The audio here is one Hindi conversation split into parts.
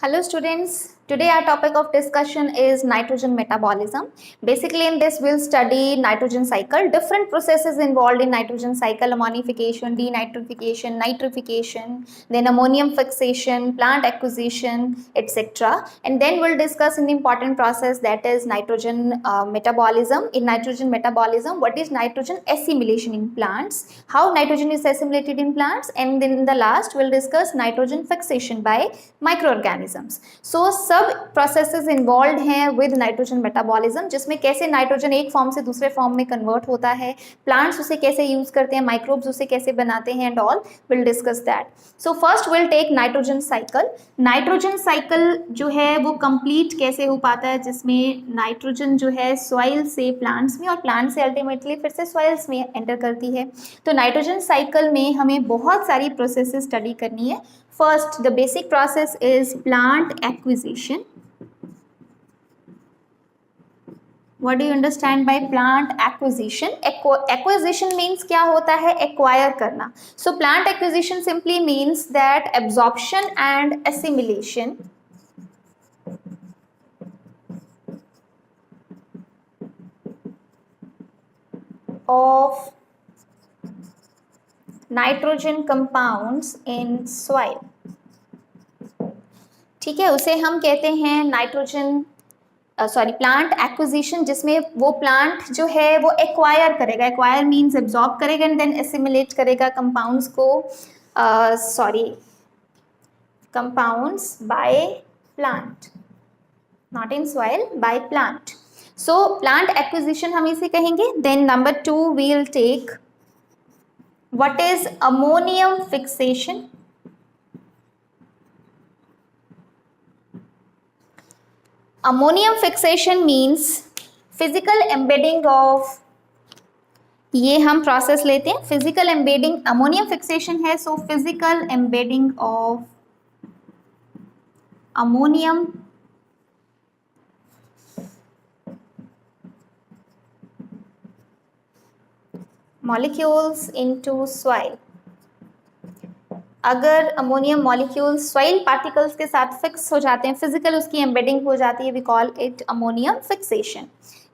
Hello students, today our topic of discussion is nitrogen metabolism. Basically in this we'll study nitrogen cycle, different processes involved in nitrogen cycle, ammonification, denitrification, nitrification, then ammonium fixation, plant acquisition, etc. And then we'll discuss an important process that is nitrogen metabolism. In nitrogen metabolism, what is nitrogen assimilation in plants, how nitrogen is assimilated in plants, and then in the last we'll discuss nitrogen fixation by microorganisms. So सब प्रोसेसेस इन्वॉल्व हैं विद नाइट्रोजन मेटाबॉलिज्म, जिसमें कैसे नाइट्रोजन एक फॉर्म से दूसरे फॉर्म में कन्वर्ट होता है, प्लांट्स उसे कैसे यूज करते हैं, माइक्रोब्स उसे कैसे बनाते हैं, and all will discuss that. So first will take nitrogen cycle. Nitrogen cycle जो है वो कंप्लीट कैसे हो पाता है, जिसमें नाइट्रोजन जो है सॉइल से प्लांट्स में और प्लांट से अल्टीमेटली फिर से सॉइल्स में एंटर करती है. तो नाइट्रोजन साइकिल में हमें बहुत सारी प्रोसेसेस स्टडी करनी है. First, the basic process is plant acquisition. What do you understand by plant acquisition? Acquisition means क्या होता है? Acquire करना. So plant acquisition simply means that absorption and assimilation of nitrogen compounds in soil. ठीक है, उसे हम कहते हैं नाइट्रोजन प्लांट एक्विजिशन, जिसमें वो प्लांट जो है वो एक्वायर करेगा. एक्वायर मीन्स एब्जॉर्ब करेगा एंड देन एसिमिलेट करेगा कंपाउंड्स को, compounds by plant, not in soil, by plant. So plant acquisition हम इसे कहेंगे. Then number 2 we will take what is ammonium fixation. Ammonium fixation means physical embedding of, ये हम प्रोसेस लेते हैं, फिजिकल एम्बेडिंग अमोनियम फिक्सेशन है. So physical embedding of ammonium molecules into soil. अगर अमोनियम मॉलिक्यूल्स सॉइल पार्टिकल्स के साथ फिक्स हो जाते हैं, फिजिकल उसकी एम्बेडिंग हो जाती है, we call it ammonium fixation.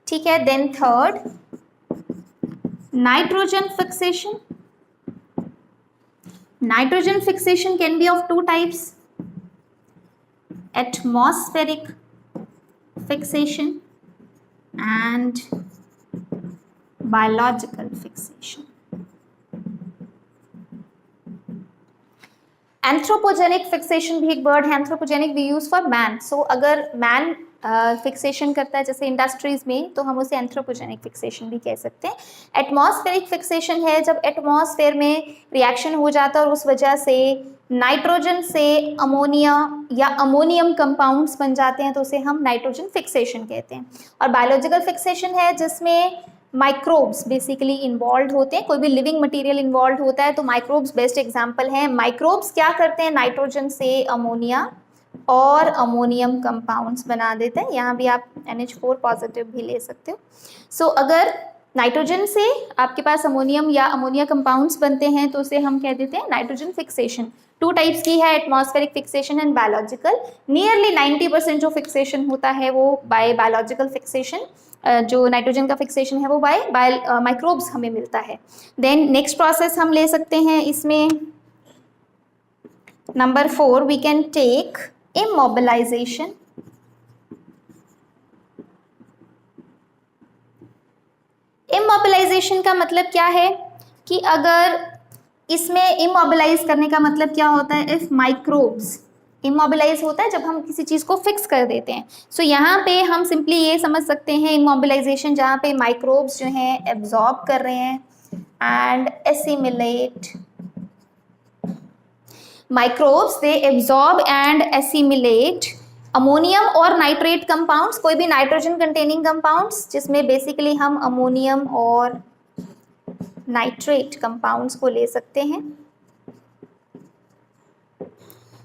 ठीक है. Then third, nitrogen fixation. Nitrogen fixation can be of 2 types, atmospheric fixation and biological fixation. Anthropogenic fixation भी एक वर्ड है. Anthropogenic we use for man. So अगर मैन फिक्सेशन करता है जैसे इंडस्ट्रीज में, तो हम उसे एंथ्रोपोजेनिक फिक्सेशन भी कह सकते हैं. एटमॉस्फेरिक फिक्सेशन है जब एटमॉस्फेयर में रिएक्शन हो जाता है और उस वजह से नाइट्रोजन से अमोनिया या अमोनियम कंपाउंड्स बन जाते हैं, तो उसे हम नाइट्रोजन फिक्सेशन कहते हैं. और बायोलॉजिकल फिक्सेशन है जिसमें माइक्रोब्स बेसिकली इन्वॉल्व होते हैं, कोई भी लिविंग मटेरियल इन्वॉल्व होता है, तो माइक्रोब्स बेस्ट एग्जांपल हैं. माइक्रोब्स क्या करते हैं, नाइट्रोजन से अमोनिया और अमोनियम कंपाउंड्स बना देते हैं. यहाँ भी आप NH4 पॉजिटिव भी ले सकते हो. सो अगर नाइट्रोजन से आपके पास अमोनियम या अमोनिया कंपाउंड्स बनते हैं तो उसे हम कह देते हैं नाइट्रोजन फिक्सेशन. 2 टाइप्स की है, atmospheric fixation and biological. Nearly 90% जो फिक्सेशन होता है वो बाय बायोलॉजिकल फिक्सेशन, जो नाइट्रोजन का फिक्सेशन है वो बाय माइक्रोब्स हमें मिलता है. देन नेक्स्ट प्रोसेस हम ले सकते हैं इसमें, number 4 we can take immobilisation. Immobilisation का मतलब क्या है कि अगर इसमें इमोबिलाइज करने का मतलब क्या होता है, इफ माइक्रोब्स इमोबिलाइज होता है जब हम किसी चीज़ को फिक्स कर देते हैं. सो यहाँ पे हम सिंपली ये समझ सकते हैं इमोबिलाइजेशन जहाँ पे माइक्रोब्स जो हैं एब्जॉर्ब कर रहे हैं and assimilate. Microbes they absorb and assimilate ammonium और नाइट्रेट कंपाउंड्स, कोई भी नाइट्रोजन कंटेनिंग कंपाउंड्स, जिसमें बेसिकली हम अमोनियम और नाइट्रेट कंपाउंड्स को ले सकते हैं.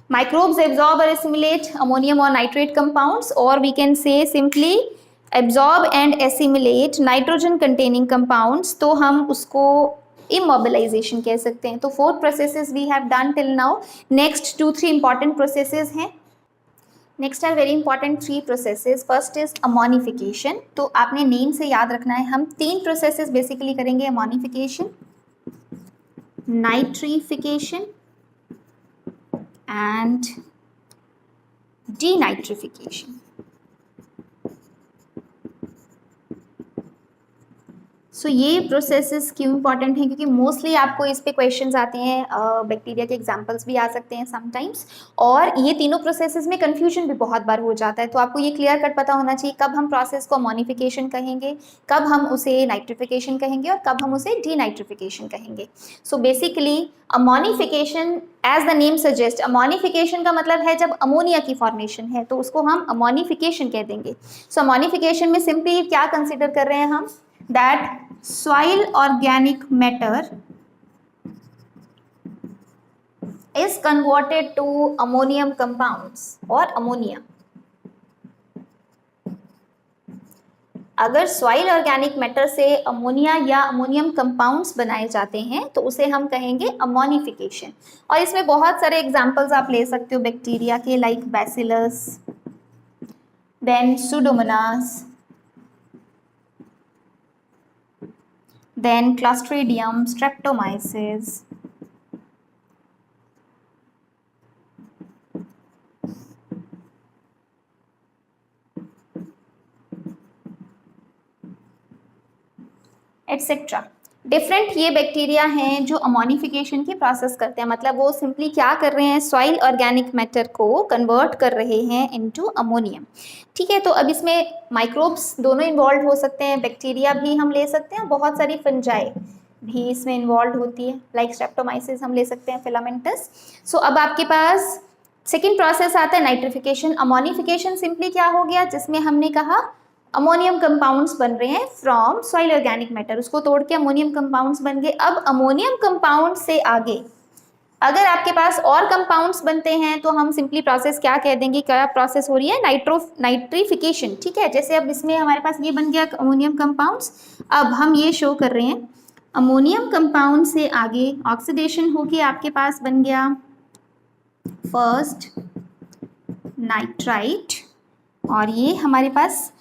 Microbes absorb or assimilate ammonium or nitrate compounds, or we can say simply absorb and assimilate nitrogen containing compounds. तो हम उसको immobilization कह सकते हैं. तो 4 processes we have done till now. Next 2-3 important processes हैं. Next are very important 3 processes. First is ammonification. तो आपने नेम से याद रखना है, हम 3 प्रोसेसेस बेसिकली करेंगे. Ammonification, nitrification and denitrification. So ये प्रोसेसेस क्यों इंपॉर्टेंट हैं, क्योंकि मोस्टली आपको इस पे क्वेश्चंस आते हैं, बैक्टीरिया के एग्जांपल्स भी आ सकते हैं समटाइम्स, और ये तीनों प्रोसेसेस में कंफ्यूजन भी बहुत बार हो जाता है. तो आपको ये क्लियर कट पता होना चाहिए कब हम प्रोसेस को अमोनिफिकेशन कहेंगे, कब हम उसे नाइट्रिफिकेशन कहेंगे और कब हम उसे डीनाइट्रिफिकेशन कहेंगे. So basically ammonification, as the name suggest, ammonification का मतलब है जब अमोनिया की फॉर्मेशन है तो उसको हम अमोनिफिकेशन कह देंगे. सो अमोनिफिकेशन में सिंपली क्या कंसिडर कर रहे हैं हम, that soil organic matter is converted to ammonium compounds or ammonia. अगर सॉइल ऑर्गेनिक मैटर से अमोनिया या अमोनियम कंपाउंड्स बनाए जाते हैं तो उसे हम कहेंगे अमोनिफिकेशन. और इसमें बहुत सारे एग्जांपल्स आप ले सकते हो बैक्टीरिया के, like bacillus, then pseudomonas, then Clostridium, Streptomyces, etc. Different ये बैक्टीरिया हैं जो अमोनिफिकेशन की प्रोसेस करते हैं. मतलब वो सिंपली क्या कर रहे हैं, सॉइल ऑर्गेनिक मैटर को कन्वर्ट कर रहे हैं इनटू अमोनियम. ठीक है, तो अब इसमें माइक्रोब्स दोनों इन्वॉल्व हो सकते हैं, बैक्टीरिया भी हम ले सकते हैं, बहुत सारी फंजाई भी इसमें इन्वॉल्व होती है, लाइक स्ट्रेप्टोमाइसिस हम ले सकते हैं, फिलामेंटस. सो अब आपके पास सेकेंड प्रोसेस आता है नाइट्रिफिकेशन. अमोनिफिकेशन सिंपली क्या हो गया, जिसमें हमने कहा अमोनियम कंपाउंड्स बन रहे हैं फ्रॉम सॉइल ऑर्गेनिक मैटर, उसको तोड़ के अमोनियम कंपाउंड्स बन गए. अब अमोनियम कंपाउंड से आगे अगर आपके पास और कंपाउंड्स बनते हैं तो हम सिंपली प्रोसेस क्या कह देंगे, क्या प्रोसेस हो रही है, नाइट्रिफिकेशन. ठीक है, जैसे अब इसमें हमारे पास ये बन गया अमोनियम कंपाउंड्स. अब हम ये शो कर रहे हैं अमोनियम कंपाउंड से आगे ऑक्सीडेशन होके आपके पास बन गया फर्स्ट नाइट्राइट. और ये हमारे पास,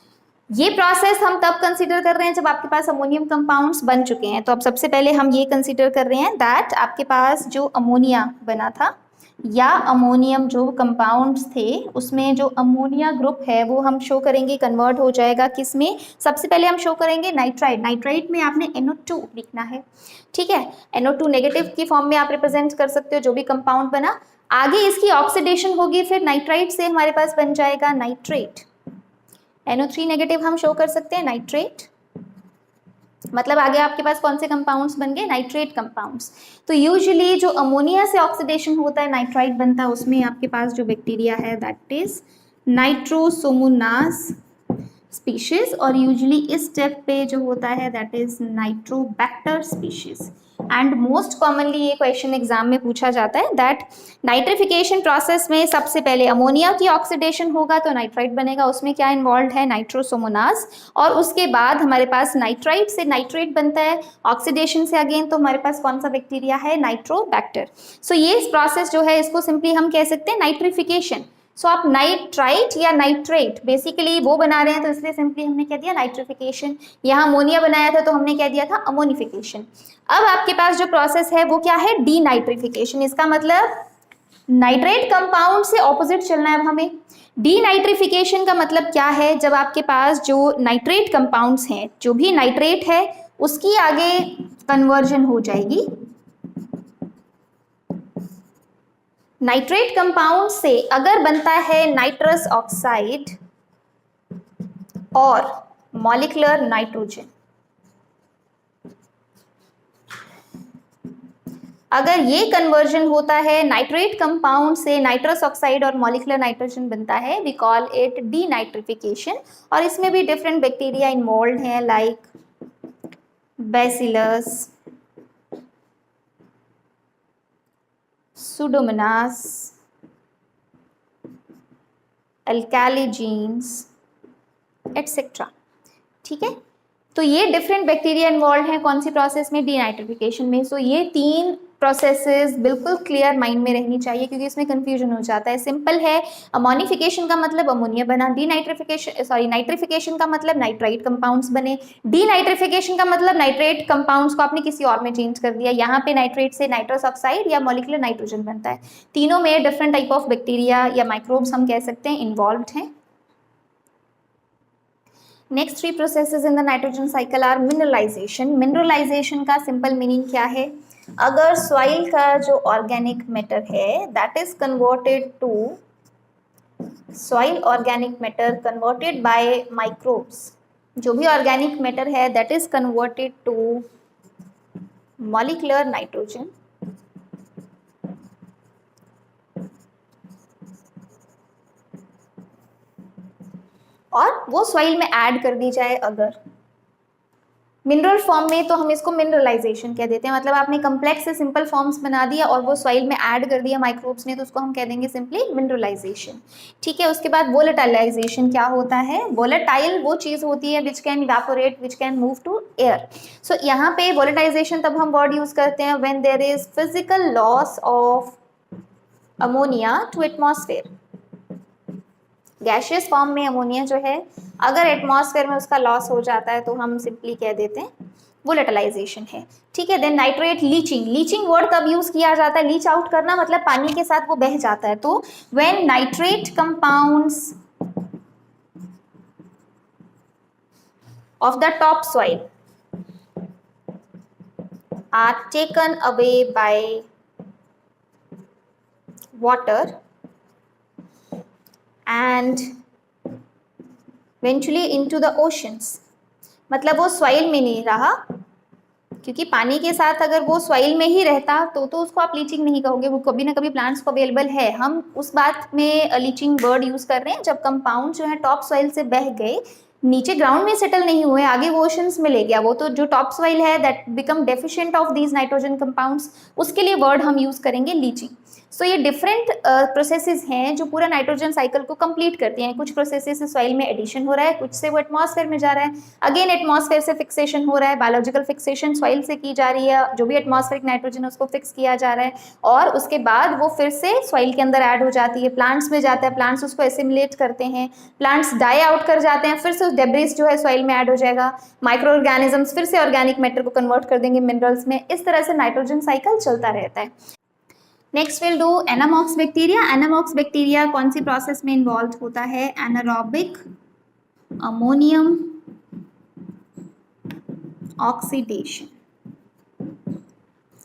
ये प्रोसेस हम तब कंसीडर कर रहे हैं जब आपके पास अमोनियम कंपाउंड्स बन चुके हैं. तो अब सबसे पहले हम ये कंसीडर कर रहे हैं दैट आपके पास जो अमोनिया बना था या अमोनियम जो कंपाउंड्स थे उसमें जो अमोनिया ग्रुप है वो हम शो करेंगे कन्वर्ट हो जाएगा किस में, सबसे पहले हम शो करेंगे नाइट्राइट. नाइट्राइट में आपने NO2 लिखना है. ठीक है, NO2 नेगेटिव की फॉर्म में आप रिप्रेजेंट कर सकते हो जो भी कंपाउंड बना. आगे इसकी ऑक्सीडेशन होगी, फिर नाइट्राइट से हमारे पास बन जाएगा नाइट्रेट. NO3 नेगेटिव हम शो कर सकते हैं नाइट्रेट. मतलब आगे आपके पास कौन से कंपाउंड्स बन गए, नाइट्रेट कंपाउंड्स. तो यूजुअली जो अमोनिया से ऑक्सीडेशन होता है नाइट्राइट बनता है, उसमें आपके पास जो बैक्टीरिया है दैट इज नाइट्रोसोमोनास स्पीशीज. और यूजुअली इस स्टेप पे जो होता है that is Nitrobacter species. And most commonly ये क्वेश्चन एग्जाम में पूछा जाता है दैट नाइट्रिफिकेशन प्रोसेस में सबसे पहले अमोनिया की ऑक्सीडेशन होगा तो नाइट्राइट बनेगा, उसमें क्या इन्वॉल्व है, नाइट्रोसोमोनास. और उसके बाद हमारे पास नाइट्राइट से नाइट्रेट बनता है, ऑक्सीडेशन से अगेन तो हमारे पास कौन सा बैक्टीरिया है, नाइट्रोबैक्टर. सो ये प्रोसेस जो है इसको सिंपली हम कह सकते हैं नाइट्रिफिकेशन. सो आप नाइट्राइट या नाइट्रेट बेसिकली वो बना रहे हैं तो इसलिए सिंपली हमने कह दिया नाइट्रिफिकेशन. यहाँ अमोनिया बनाया था तो हमने कह दिया था अमोनिफिकेशन. अब आपके पास जो प्रोसेस है वो क्या है, डीनाइट्रिफिकेशन. इसका मतलब नाइट्रेट कंपाउंड से ऑपोजिट चलना है अब हमें. डीनाइट्रिफिकेशन का मतलब क्या है, जब आपके पास जो नाइट्रेट कंपाउंड्स हैं, जो भी नाइट्रेट है उसकी आगे कन्वर्जन हो जाएगी. नाइट्रेट कंपाउंड से अगर बनता है नाइट्रस ऑक्साइड और मॉलिक्यूलर नाइट्रोजन, अगर ये कन्वर्जन होता है नाइट्रेट कंपाउंड से नाइट्रस ऑक्साइड और मॉलिक्यूलर नाइट्रोजन बनता है, वी कॉल इट डीनाइट्रिफिकेशन. और इसमें भी डिफरेंट बैक्टीरिया इन्वॉल्व हैं like bacillus, pseudomonas, alcaligenes etcetera. ठीक है, तो ये डिफरेंट बैक्टीरिया इन्वॉल्व हैं कौन सी प्रोसेस में, डीनाइट्रिफिकेशन में. सो ये 3 प्रोसेसेस बिल्कुल क्लियर माइंड में रहनी चाहिए, क्योंकि इसमें कंफ्यूजन हो जाता है। सिंपल है, अमोनिफिकेशन का मतलब अमोनिया बना, नाइट्रिफिकेशन का मतलब नाइट्राइट कंपाउंड्स बने, डीनाइट्रिफिकेशन का मतलब नाइट्रेट कंपाउंड्स को आपने किसी और में चेंज कर दिया, यहाँ पे नाइट्रेट से नाइट्रस ऑक्साइड या मॉलिक्यूलर नाइट्रोजन बनता है। तीनों में डिफरेंट टाइप ऑफ बैक्टीरिया या माइक्रोब्स हम कह सकते हैं इन्वॉल्व्ड हैं। Next 3 processes in the nitrogen cycle are mineralisation. Mineralisation का सिंपल मीनिंग क्या है? अगर सॉइल का जो ऑर्गेनिक मैटर है that is converted to soil organic matter converted by microbes, जो भी ऑर्गेनिक मैटर है that is converted to molecular nitrogen, और वो सॉइल में ऐड कर दी जाए अगर मिनरल फॉर्म में, तो हम इसको मिनरलाइजेशन कह देते हैं। मतलब आपने कम्प्लेक्स से सिंपल फॉर्म्स बना दिया और वो सॉइल में ऐड कर दिया माइक्रोब्स ने, तो उसको हम कह देंगे सिंपली मिनरलाइजेशन। ठीक है, उसके बाद वोलेटाइलाइजेशन क्या होता है? वोलेटाइल वो चीज़ होती है which can evaporate, which can move to air. So यहाँ पे वोलेटाइजेशन तब हम वर्ड यूज करते हैं when there is physical loss of ammonia to atmosphere. Gaseous form में अमोनिया जो है अगर एटमॉस्फेयर में उसका लॉस हो जाता है तो हम सिंपली कह देते हैं वोलेटिलाइजेशन है। ठीक है, then nitrate leaching. Leaching word तब यूज किया जाता है, लीच आउट करना मतलब पानी के साथ वो बह जाता है। तो when nitrate compounds of the top soil are taken away by water and eventually into the oceans, मतलब वो सॉइल में नहीं रहा, क्योंकि पानी के साथ अगर वो सॉइल में ही रहता तो उसको आप लीचिंग नहीं कहोगे, वो कभी ना कभी प्लांट्स को अवेलेबल है। हम उस बात में लीचिंग वर्ड यूज कर रहे हैं जब कंपाउंड जो है टॉप सॉइल से बह गए, नीचे ग्राउंड में सेटल नहीं हुए, आगे वो ओशंस में ले गया, वो तो जो टॉप सॉइल है that become deficient of these nitrogen compounds, उसके लिए वर्ड हम यूज करेंगे लीचिंग। सो ये डिफरेंट प्रोसेसेस हैं जो पूरा नाइट्रोजन साइकिल को कंप्लीट करती हैं। कुछ प्रोसेसेस से सॉइल में एडिशन हो रहा है, कुछ से वो एटमॉस्फेयर में जा रहा है, अगेन एटमॉस्फेयर से फिक्सेशन हो रहा है, बायोलॉजिकल फिक्सेशन सॉइल से की जा रही है, जो भी एटमॉस्फेरिक नाइट्रोजन उसको फिक्स किया जा रहा है, और उसके बाद वो फिर से सॉइल के अंदर ऐड हो जाती है, प्लांट्स में जाता है, प्लांट्स उसको एसिमुलेट करते हैं, प्लांट्स डाई आउट कर जाते हैं, फिर से उस डेब्रिस जो है सॉइल में ऐड हो जाएगा, माइक्रो ऑर्गेनिजम्स फिर से ऑर्गेनिक मैटर को कन्वर्ट कर देंगे मिनरल्स में। इस तरह से नाइट्रोजन साइकिल चलता रहता है। Next will do anammox bacteria. Anammox bacteria कौन सी प्रोसेस में इन्वॉल्व होता है? Anaerobic ammonium oxidation.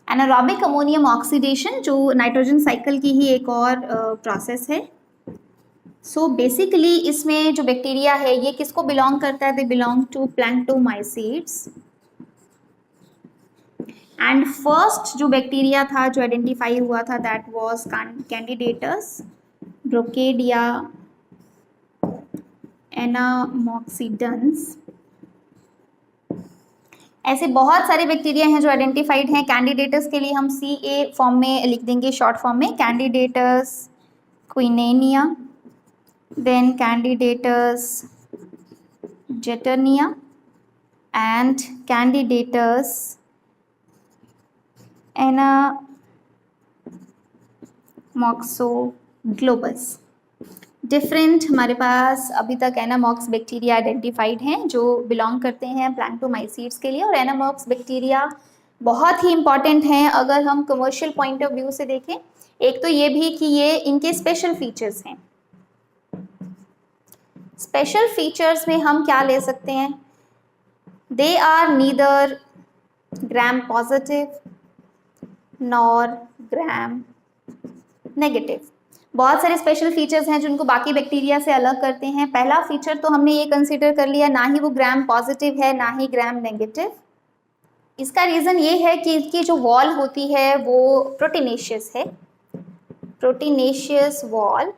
Anaerobic ammonium oxidation जो नाइट्रोजन साइकिल की ही एक और प्रोसेस है। सो बेसिकली इसमें जो बैक्टीरिया है ये किसको बिलोंग करता है? They belong to Planctomycetes. And first जो बैक्टीरिया था जो आइडेंटिफाई हुआ था that was Candidatus Brocadia anammoxidans. ऐसे बहुत सारे बैक्टीरिया हैं जो आइडेंटिफाइड हैं। कैंडिडेटस के लिए हम CA फॉर्म में लिख देंगे, शॉर्ट फॉर्म में, Candidatus Kuenenia, then Candidatus Jettenia and Candidatus Anammoxoglobus. Different हमारे पास अभी तक एनामॉक्स बैक्टीरिया आइडेंटिफाइड हैं जो बिलोंग करते हैं प्लैंक्टोमाइसीड्स के लिए। और एनामॉक्स बैक्टीरिया बहुत ही इंपॉर्टेंट हैं अगर हम कमर्शियल पॉइंट ऑफ व्यू से देखें। एक तो ये भी कि ये इनके स्पेशल फीचर्स हैं। स्पेशल फीचर्स में हम क्या ले सकते हैं? They are neither gram positive nor gram negative. बहुत सारे स्पेशल फीचर्स हैं जो उनको बाकी बैक्टीरिया से अलग करते हैं। पहला फीचर तो हमने ये कंसीडर कर लिया, ना ही वो ग्राम पॉजिटिव है ना ही ग्राम नेगेटिव। इसका रीज़न ये है कि इसकी जो वॉल होती है वो प्रोटीनेशियस है। प्रोटीनेशियस वॉल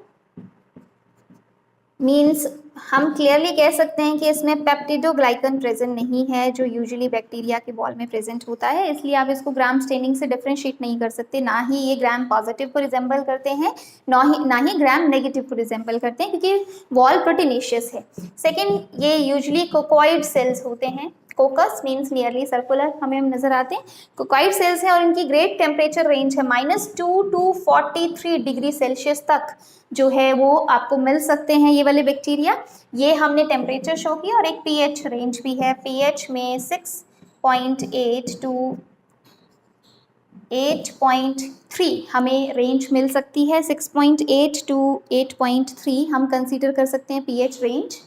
मीन्स हम क्लियरली कह सकते हैं कि इसमें पेप्टिडोग्लाइकन प्रेजेंट नहीं है जो यूजुअली बैक्टीरिया के वॉल में प्रेजेंट होता है। इसलिए आप इसको ग्राम स्टेनिंग से डिफ्रेंशिएट नहीं कर सकते। ना ही ये ग्राम पॉजिटिव को रिजेंबल करते हैं ना ही ग्राम नेगेटिव को रिजेंबल करते हैं, क्योंकि वॉल प्रोटीनेशियस है। सेकेंड, ये यूजुअली कोकोइड सेल्स होते हैं। कोकस मीन्स नियरली सर्कुलर हमें नजर आते हैं। कोकाइड सेल्स हैं और इनकी ग्रेट टेम्परेचर रेंज है -2 to 43 डिग्री सेल्सियस तक जो है वो आपको मिल सकते हैं ये वाले बैक्टीरिया। ये हमने टेम्परेचर शो किया और एक पीएच रेंज भी है, पीएच में 6.8 to 8.3 हमें रेंज मिल सकती है। 6.8 to 8.3 हम कंसीडर कर सकते हैं pH range.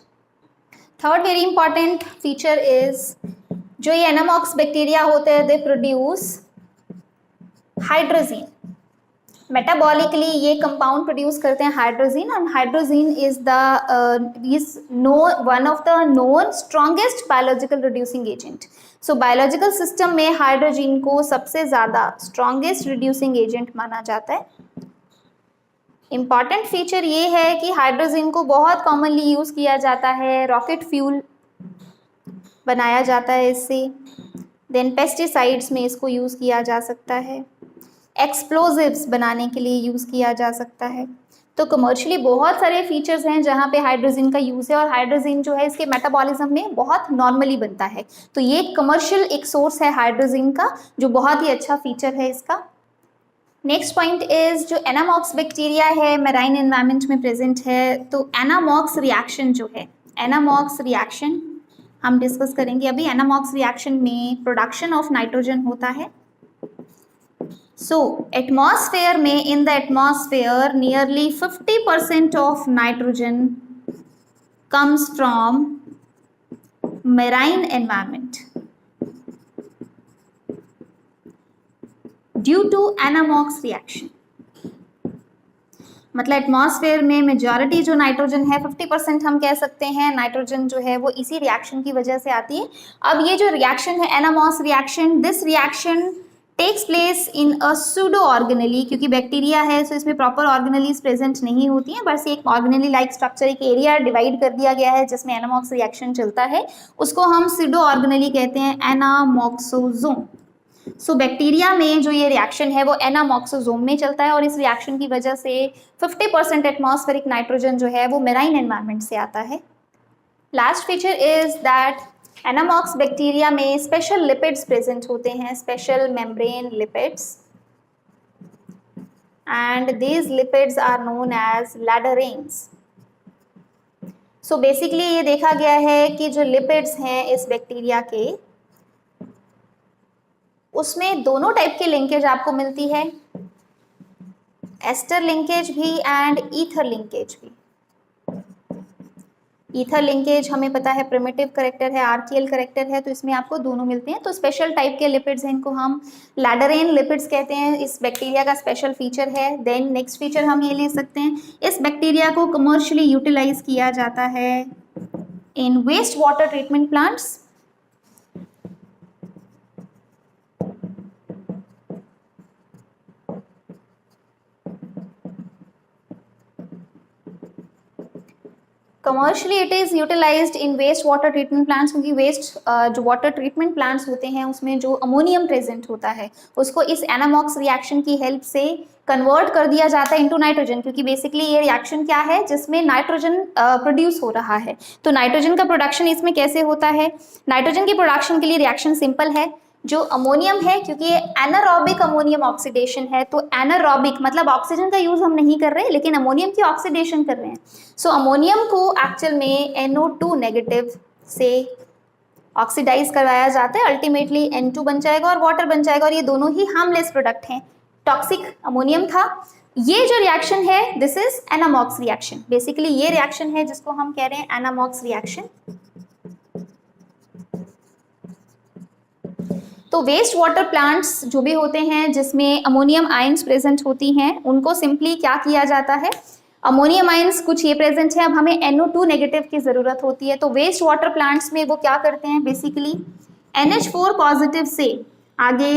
Third very important feature is जो ये एनामॉक्स बैक्टीरिया होते हैं दे प्रोड्यूस हाइड्रोजीन। मेटाबॉलिकली ये कंपाउंड प्रोड्यूस करते हैं hydrazine, and hydrazine is one of the known strongest biological reducing agent. So biological system में हाइड्रोजीन को सबसे ज़्यादा स्ट्रॉन्गेस्ट रिड्यूसिंग एजेंट माना जाता है। इम्पॉर्टेंट फीचर ये है कि हाइड्रोजीन को बहुत कॉमनली यूज़ किया जाता है, रॉकेट फ्यूल बनाया जाता है इससे, देन पेस्टिसाइड्स में इसको यूज़ किया जा सकता है, एक्सप्लोजिव्स बनाने के लिए यूज़ किया जा सकता है। तो कमर्शियली बहुत सारे फीचर्स हैं जहाँ पे हाइड्रोजीन का यूज़ है, और हाइड्रोजीन जो है इसके मेटाबॉलिज्म में बहुत नॉर्मली बनता है। तो ये कमर्शियल एक सोर्स है हाइड्रोजीन का जो बहुत ही अच्छा फीचर है इसका। नेक्स्ट पॉइंट इज जो एनामॉक्स बैक्टीरिया है मैराइन एनवायरनमेंट में प्रेजेंट है, तो एनामॉक्स रिएक्शन जो है, एनामॉक्स रिएक्शन हम डिस्कस करेंगे अभी। एनामॉक्स रिएक्शन में प्रोडक्शन ऑफ नाइट्रोजन होता है। सो एटमॉस्फेयर में, in the atmosphere nearly 50% of nitrogen comes from marine environment due to anammox reaction. मतलब एटमॉस्फेयर में मेजॉरिटी जो नाइट्रोजन है 50% हम कह सकते हैं नाइट्रोजन जो है वो इसी रिएक्शन की वजह से आती है। अब ये जो रिएक्शन है anammox reaction, this reaction takes place in a pseudo organelle, क्योंकि बैक्टीरिया है तो इसमें प्रॉपर ऑर्गेनेलीज प्रेजेंट नहीं होती हैं, बस एक ऑर्गेनेली लाइक स्ट्रक्चर, एक एरिया डिवाइड कर दिया गया है जिसमें एनामॉक्स रिएक्शन चलता है, उसको हम सूडो ऑर्गेनेली कहते हैं, एनामॉक्सोजोम। सो बैक्टीरिया में जो ये रिएक्शन है वो एनामॉक्सोजोम में चलता है, और इस रिएक्शन की वजह से 50% एटमॉस्फेरिक नाइट्रोजन जो है वो मेराइन एनवायरनमेंट से आता है। Last feature is that anammox bacteria में स्पेशल लिपिड्स प्रेजेंट होते हैं, special membrane lipids, and these lipids are known as ladderanes. So basically ये देखा गया है कि जो लिपिड्स हैं इस बैक्टीरिया के, उसमें दोनों टाइप की लिंकेज आपको मिलती है, एस्टर लिंकेज भी एंड ईथर लिंकेज भी। ईथर लिंकेज हमें पता है प्रिमिटिव करेक्टर है, आर्कियल करेक्टर है, तो इसमें आपको दोनों मिलते हैं। तो स्पेशल टाइप के लिपिड्स हैं, इनको हम लैडरेन लिपिड्स कहते हैं, इस बैक्टीरिया का स्पेशल फीचर है। देन नेक्स्ट फीचर हम ये ले सकते हैं, इस बैक्टीरिया को कमर्शियली यूटिलाइज किया जाता है in waste water treatment plants, commercially it is utilized in waste water treatment plants, क्योंकि वेस्ट जो वाटर ट्रीटमेंट प्लांट्स होते हैं उसमें जो अमोनियम प्रेजेंट होता है उसको इस एनामॉक्स रिएक्शन की हेल्प से कन्वर्ट कर दिया जाता है इनटू नाइट्रोजन, क्योंकि बेसिकली ये रिएक्शन क्या है जिसमें नाइट्रोजन प्रोड्यूस हो रहा है। तो नाइट्रोजन का प्रोडक्शन इसमें कैसे होता है, नाइट्रोजन की प्रोडक्शन के लिए रिएक्शन सिंपल है। जो अमोनियम है, क्योंकि ये एनारोबिक अमोनियम ऑक्सीडेशन है, तो एनारोबिक मतलब ऑक्सीजन का यूज हम नहीं कर रहे लेकिन अमोनियम की ऑक्सीडेशन कर रहे हैं। सो अमोनियम को एक्चुअल में NO2 नेगेटिव से ऑक्सीडाइज करवाया जाता है, अल्टीमेटली N2 बन जाएगा और वाटर बन जाएगा, और ये दोनों ही हार्मलेस प्रोडक्ट हैं। टॉक्सिक अमोनियम था। ये जो रिएक्शन है दिस इज एनामॉक्स रिएक्शन, बेसिकली ये रिएक्शन है जिसको हम कह रहे हैं एनामॉक्स रिएक्शन। तो वेस्ट वाटर प्लांट्स जो भी होते हैं जिसमें अमोनियम आयंस प्रेजेंट होती हैं, उनको सिंपली क्या किया जाता है, अमोनियम आयंस कुछ ये प्रेजेंट है, अब हमें NO2 नेगेटिव की ज़रूरत होती है, तो वेस्ट वाटर प्लांट्स में वो क्या करते हैं, बेसिकली NH4 पॉजिटिव से आगे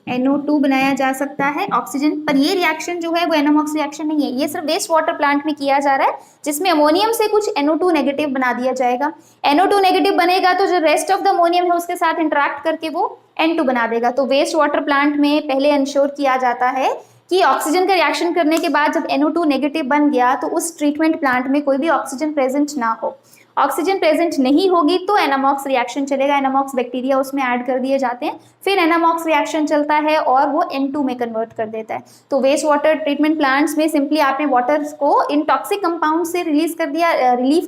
NO2 बनाया जा सकता है ऑक्सीजन, पर ये रिएक्शन जो है वो एनामॉक्स रिएक्शन नहीं है, ये सिर्फ वेस्ट वाटर प्लांट में किया जा रहा है जिसमें अमोनियम से कुछ NO2 नेगेटिव बना दिया जाएगा। NO2 नेगेटिव बनेगा तो जो रेस्ट ऑफ द अमोनियम है उसके साथ इंटरेक्ट करके वो N2 बना देगा। तो वेस्ट वाटर प्लांट में पहले इंश्योर किया जाता है कि ऑक्सीजन का रिएक्शन करने के बाद जब NO2 नेगेटिव बन गया तो उस ट्रीटमेंट प्लांट में कोई भी ऑक्सीजन प्रेजेंट ना हो। ऑक्सीजन प्रेजेंट नहीं होगी तो एनामॉक्स रिएक्शन चलेगा, एनामॉक्स बैक्टीरिया उसमें ऐड कर दिए जाते हैं, फिर एनामॉक्स रिएक्शन चलता है और वो N2 में कन्वर्ट कर देता है। तो वेस्ट वाटर ट्रीटमेंट प्लांट्स में सिंपली आपने वाटर को इन टॉक्सिक कंपाउंड से रिलीव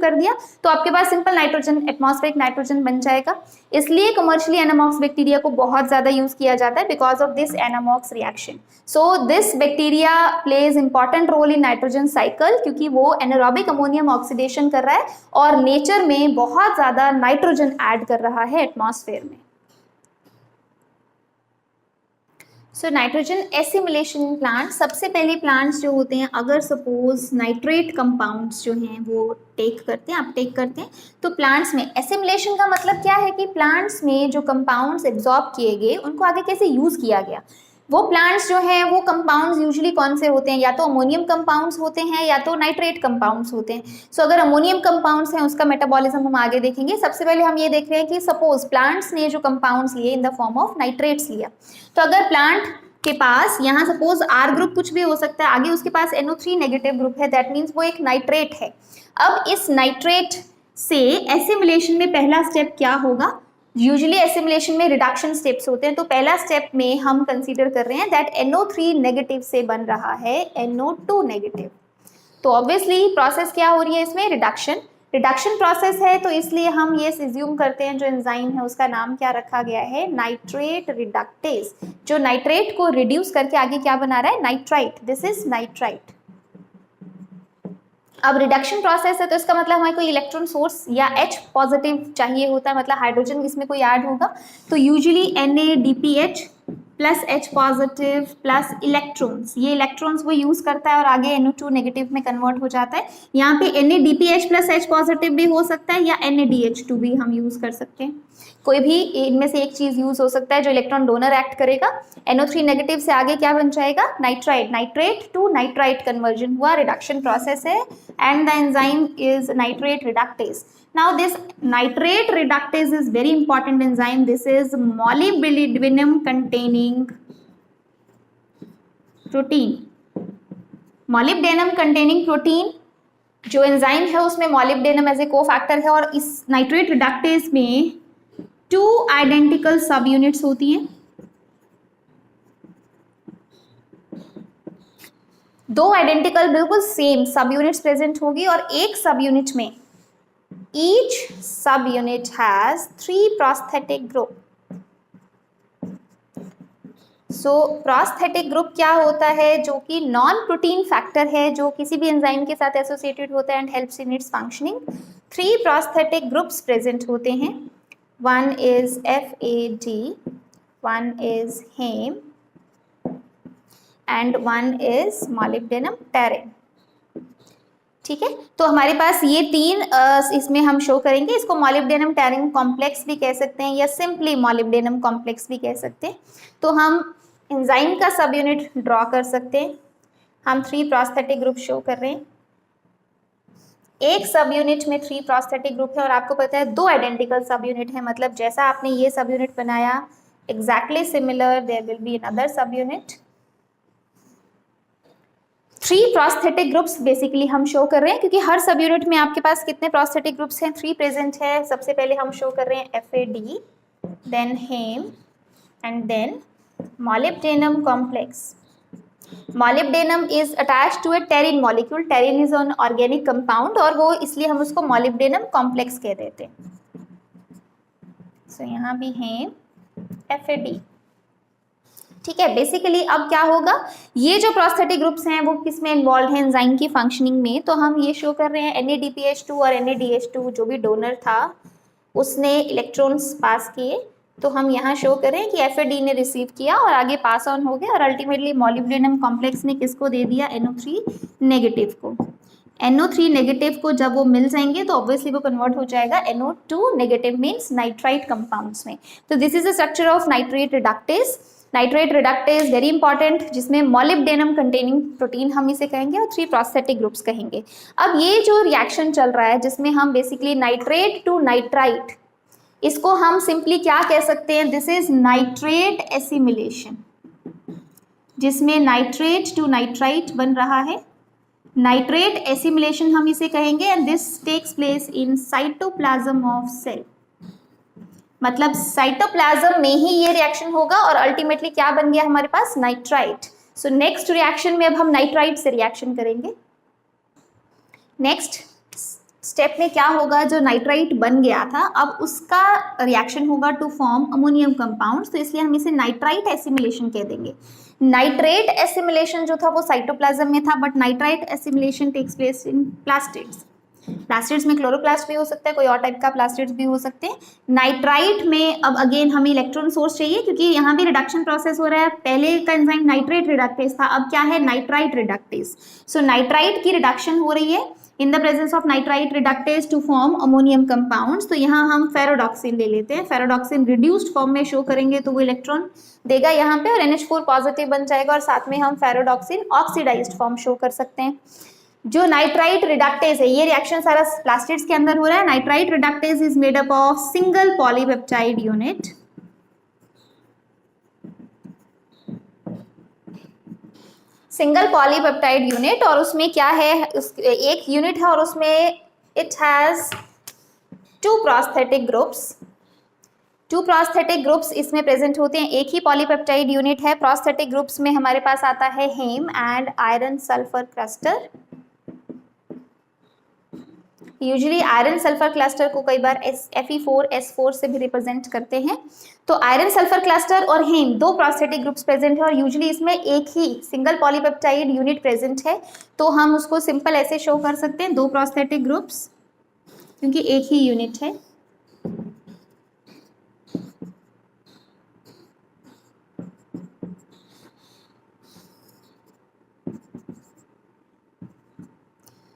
कर दिया तो आपके पास सिंपल नाइट्रोजन, एटमॉस्फेरिक नाइट्रोजन बन जाएगा। इसलिए कमर्शियली एनामॉक्स बैक्टीरिया को बहुत ज्यादा यूज किया जाता है because of this anammox reaction. So this bacteria plays important role in nitrogen cycle, क्योंकि वो एनारोबिक अमोनियम ऑक्सीडेशन कर रहा है और नेचर में बहुत ज्यादा नाइट्रोजन ऐड कर रहा है एटमॉस्फेयर में। सो नाइट्रोजन एसिमिलेशन प्लांट, सबसे पहले प्लांट्स जो होते हैं अगर सपोज नाइट्रेट कंपाउंड्स जो हैं वो अपटेक करते हैं तो प्लांट्स में एसिमिलेशन का मतलब क्या है कि प्लांट्स में जो कंपाउंड्स एब्जॉर्ब किए गए उनको आगे कैसे यूज किया गया। वो प्लांट्स जो हैं वो कंपाउंड्स यूजुअली कौन से होते हैं, या तो अमोनियम कंपाउंड्स होते हैं या तो नाइट्रेट कंपाउंड्स होते हैं। सो अगर अमोनियम कंपाउंड्स हैं उसका मेटाबॉलिज्म हम आगे देखेंगे। सबसे पहले हम ये देख रहे हैं कि सपोज प्लांट्स ने जो कंपाउंड्स लिए इन द फॉर्म ऑफ नाइट्रेट्स लिया, तो अगर प्लांट के पास यहाँ सपोज R ग्रुप कुछ भी हो सकता है, आगे उसके पास NO3 नेगेटिव ग्रुप है, दैट मीन्स वो एक नाइट्रेट है। अब इस नाइट्रेट से एसिमिलेशन में पहला स्टेप क्या होगा, यूजुअली एसिमिलेशन में रिडक्शन स्टेप्स होते हैं, तो पहला स्टेप में हम कंसीडर कर रहे हैं दैट NO3 नेगेटिव से बन रहा है NO2 नेगेटिव। तो ऑब्वियसली प्रोसेस क्या हो रही है इसमें, रिडक्शन प्रोसेस है, तो इसलिए हम ये अज्यूम करते हैं जो एंजाइम है उसका नाम क्या रखा गया है, नाइट्रेट रिडक्टेज, जो नाइट्रेट को रिड्यूस करके आगे क्या बना रहा है, नाइट्राइट, दिस इज नाइट्राइट। अब रिडक्शन प्रोसेस है तो इसका मतलब हमें कोई इलेक्ट्रॉन सोर्स या H पॉजिटिव चाहिए होता है, मतलब हाइड्रोजन इसमें कोई ऐड होगा, तो usually NADPH plus H positive plus electrons, ये इलेक्ट्रॉन्स वो यूज करता है और आगे NO2 नेगेटिव में कन्वर्ट हो जाता है। यहाँ पे NADPH प्लस H पॉजिटिव भी हो सकता है या NADH2 भी हम यूज कर सकते हैं, कोई भी इनमें से एक चीज यूज हो सकता है जो इलेक्ट्रॉन डोनर एक्ट करेगा। NO3 नेगेटिव से आगे क्या बन जाएगा, नाइट्रेट टू नाइट्राइट कन्वर्जन हुआ, रिडक्शन प्रोसेस है and the enzyme is nitrate reductase. Now this nitrate reductase is very important enzyme. This is molybdenum containing protein. Molybdenum containing protein जो एंजाइम है उसमें molybdenum एज ए कोफैक्टर है और इस नाइट्रेट रिडक्टेज में 2 आइडेंटिकल सब यूनिट्स होती हैं, 2 आइडेंटिकल बिल्कुल सेम सब यूनिट्स प्रेजेंट होगी और एक सब यूनिट में each subunit has 3 prosthetic group. So prosthetic group क्या होता है, जो कि नॉन प्रोटीन फैक्टर है जो किसी भी एंजाइम के साथ एसोसिएटेड होता है and helps in its functioning. 3 prosthetic groups present होते हैं, one is FAD, one is heme and one is molybdenum terene। ठीक है, तो हमारे पास ये 3 इसमें हम शो करेंगे, इसको मॉलिब्डेनम टेरिन कॉम्प्लेक्स भी कह सकते हैं या सिंपली मॉलिब्डेनम कॉम्प्लेक्स भी कह सकते हैं। तो हम एंजाइम का सब यूनिट ड्रॉ कर सकते हैं, हम 3 प्रोस्थेटिक ग्रुप शो कर रहे हैं, एक सब यूनिट में 3 प्रोस्थेटिक ग्रुप है और आपको पता है 2 आइडेंटिकल सब यूनिट है, मतलब जैसा आपने ये सब यूनिट बनाया exactly similar there will be another subunit. 3 prosthetic groups basically हम शो कर रहे हैं, क्योंकि हर सब यूनिट में आपके पास कितने प्रोस्थेटिक ग्रुप्स हैं, 3 प्रेजेंट है। सबसे पहले हम शो कर रहे हैं FAD, then haem and then molybdenum complex. Molybdenum is attached to a terene molecule. Terene is an organic compound और वो इसलिए हम उसको molybdenum complex कह देते हैं। So यहाँ भी है FAD। ठीक है, बेसिकली अब क्या होगा, ये जो प्रोस्थेटिक ग्रुप्स हैं वो किस में इन्वॉल्व हैं, एंजाइम की फंक्शनिंग में। तो हम ये शो कर रहे हैं NADPH2 और NADH2 जो भी डोनर था उसने इलेक्ट्रॉन्स पास किए, तो हम यहाँ शो करें कि FAD ने रिसीव किया और आगे पास ऑन हो गया और अल्टीमेटली मॉलिब्डेनम कॉम्प्लेक्स ने किसको दे दिया, NO3 नेगेटिव को। NO3 नेगेटिव को जब वो मिल जाएंगे तो ऑब्वियसली वो कन्वर्ट हो जाएगा NO2 negative means nitrite compounds में। तो this is the structure of nitrate reductase. Nitrate reductase very important, जिसमें मॉलिब्डेनम कंटेनिंग प्रोटीन हम इसे कहेंगे और 3 प्रोस्थेटिक ग्रुप्स कहेंगे। अब ये जो रिएक्शन चल रहा है जिसमें हम बेसिकली नाइट्रेट टू नाइट्राइट, इसको हम सिंपली क्या कह सकते हैं, दिस इज नाइट्रेट एसिमिलेशन, जिसमें नाइट्रेट टू नाइट्राइट बन रहा है नाइट्रेट एसिमिलेशन हम इसे कहेंगे, and this takes place in cytoplasm of cell. मतलब साइटोप्लाज्म में ही ये रिएक्शन होगा और अल्टीमेटली क्या बन गया हमारे पास, नाइट्राइट। सो नेक्स्ट रिएक्शन में अब हम नाइट्राइट से रिएक्शन करेंगे। नेक्स्ट स्टेप में क्या होगा, जो नाइट्राइट बन गया था अब उसका रिएक्शन होगा टू फॉर्म अमोनियम कंपाउंड्स, तो इसलिए हम इसे नाइट्राइट एसिमिलेशन कह देंगे। नाइट्रेट एसिमिलेशन जो था वो साइटोप्लाज्म में था, but nitrite assimilation takes place in plastids. Plastids में क्लोरोप्लास्ट भी हो सकता है, कोई और टाइप का प्लास्टिड्स भी हो सकते हैं। नाइट्राइट में अब अगेन हमें इलेक्ट्रॉन सोर्स चाहिए, क्योंकि यहाँ भी रिडक्शन प्रोसेस हो रहा है। पहले का एंजाइम नाइट्रेट रिडक्टेज था, अब क्या है, नाइट्राइट रिडक्टेज। सो नाइट्राइट की रिडक्शन हो रही है in the presence of nitrite reductase to form ammonium compounds. तो यहाँ हम फेरोडॉक्सिन ले लेते हैं। फेरोडॉक्सिन रिड्यूस्ड फॉर्म में शो करेंगे तो वो इलेक्ट्रॉन देगा यहाँ पे और NH4 पॉजिटिव बन जाएगा, और साथ में हम फेरोडॉक्सिन ऑक्सीडाइज्ड फॉर्म शो कर सकते हैं। जो नाइट्राइट रिडक्टेज है, ये रिएक्शन सारा प्लास्टिड्स के अंदर हो रहा है। Nitrite reductase is made up of single polypeptide unit, single polypeptide unit, और उसमें क्या है, एक यूनिट है और उसमें it has two prosthetic groups. Two prosthetic groups इसमें प्रेजेंट होते हैं, एक ही पॉलीपेप्टाइड यूनिट है। प्रोस्थेटिक ग्रुप्स में हमारे पास आता है heme and iron sulphur cluster. Usually iron sulphur cluster को कई बार Fe4S4 से भी रिप्रेजेंट करते हैं। तो आयरन सल्फर क्लस्टर और हेम दो प्रोस्थेटिक ग्रुप्स प्रेजेंट है, और यूजुअली इसमें एक ही सिंगल पॉलीपेप्टाइड यूनिट प्रेजेंट है। तो हम उसको सिंपल ऐसे शो कर सकते हैं, दो प्रोस्थेटिक ग्रुप्स, क्योंकि एक ही यूनिट है।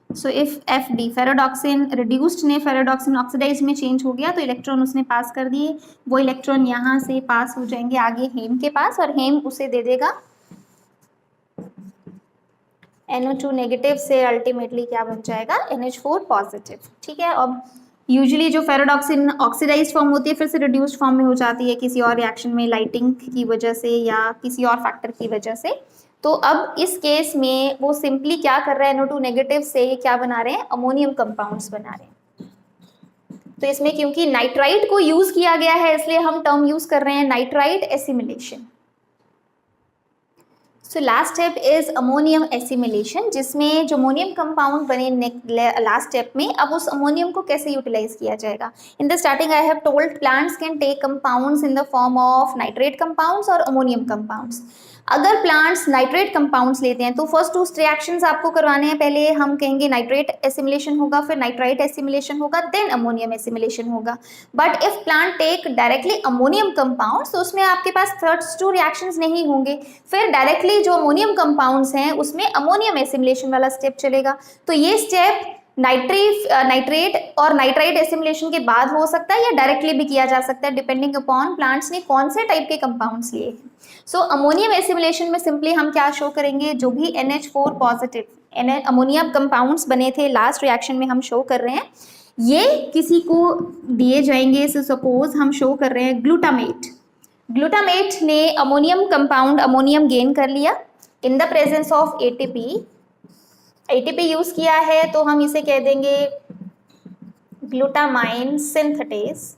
सो इफ FD फेरोडॉक्सिन रिड्यूस्ड ने फेरोडॉक्सिन ऑक्सीडाइज में चेंज हो गया, तो इलेक्ट्रॉन उसने पास कर दिए, वो इलेक्ट्रॉन यहाँ से पास हो जाएंगे आगे हेम के पास, और हेम उसे दे देगा NO2 नेगेटिव से अल्टीमेटली क्या बन जाएगा, NH4 पॉजिटिव। ठीक है, अब यूजुअली जो फेरोडॉक्सिन ऑक्सीडाइज फॉर्म होती है फिर से रिड्यूस्ड फॉर्म में हो जाती है किसी और रिएक्शन में, लाइटिंग की वजह से या किसी और फैक्टर की वजह से। तो अब इस केस में वो सिंपली क्या कर रहे हैं, NO2 नेगेटिव से क्या बना रहे हैं, अमोनियम कंपाउंड्स बना रहे हैं। तो इसमें क्योंकि नाइट्राइट को यूज किया गया है इसलिए हम टर्म यूज कर रहे हैं nitrite assimilation. So last step is ammonium assimilation, जिसमें जो अमोनियम कंपाउंड बने लास्ट स्टेप में, अब उस अमोनियम को कैसे यूटिलाइज किया जाएगा। In the starting I have told plants can take compounds in the form of nitrate compounds और अमोनियम कंपाउंड्स। अगर प्लांट्स नाइट्रेट कंपाउंड्स लेते हैं तो फर्स्ट टू रिएक्शंस आपको करवाने हैं। पहले हम कहेंगे नाइट्रेट एसिमिलेशन होगा, फिर नाइट्राइट एसिमिलेशन होगा, देन अमोनियम एसिमिलेशन होगा। But if plant take directly ammonium compounds तो उसमें आपके पास फर्स्ट टू रिएक्शंस नहीं होंगे, फिर डायरेक्टली जो अमोनियम कंपाउंड्स हैं उसमें अमोनियम एसिमिलेशन वाला स्टेप चलेगा। तो ये स्टेप नाइट्रेट और नाइट्राइट एसिमिलेशन के बाद हो सकता है या डायरेक्टली भी किया जा सकता है, डिपेंडिंग अपॉन प्लांट्स ने कौन से टाइप के कंपाउंड्स लिए हैं। सो अमोनियम एसिमिलेशन में सिंपली हम क्या शो करेंगे, जो भी NH4 पॉजिटिव अमोनिया कंपाउंड्स बने थे लास्ट रिएक्शन में हम शो कर रहे हैं, ये किसी को दिए जाएंगे। सो सपोज हम शो कर रहे हैं ग्लूटामेट। ग्लूटामेट ने अमोनियम कंपाउंड अमोनियम गेन कर लिया इन the presence of ATP use किया है, तो हम इसे कह देंगे ग्लूटामाइन सिंथेटेज।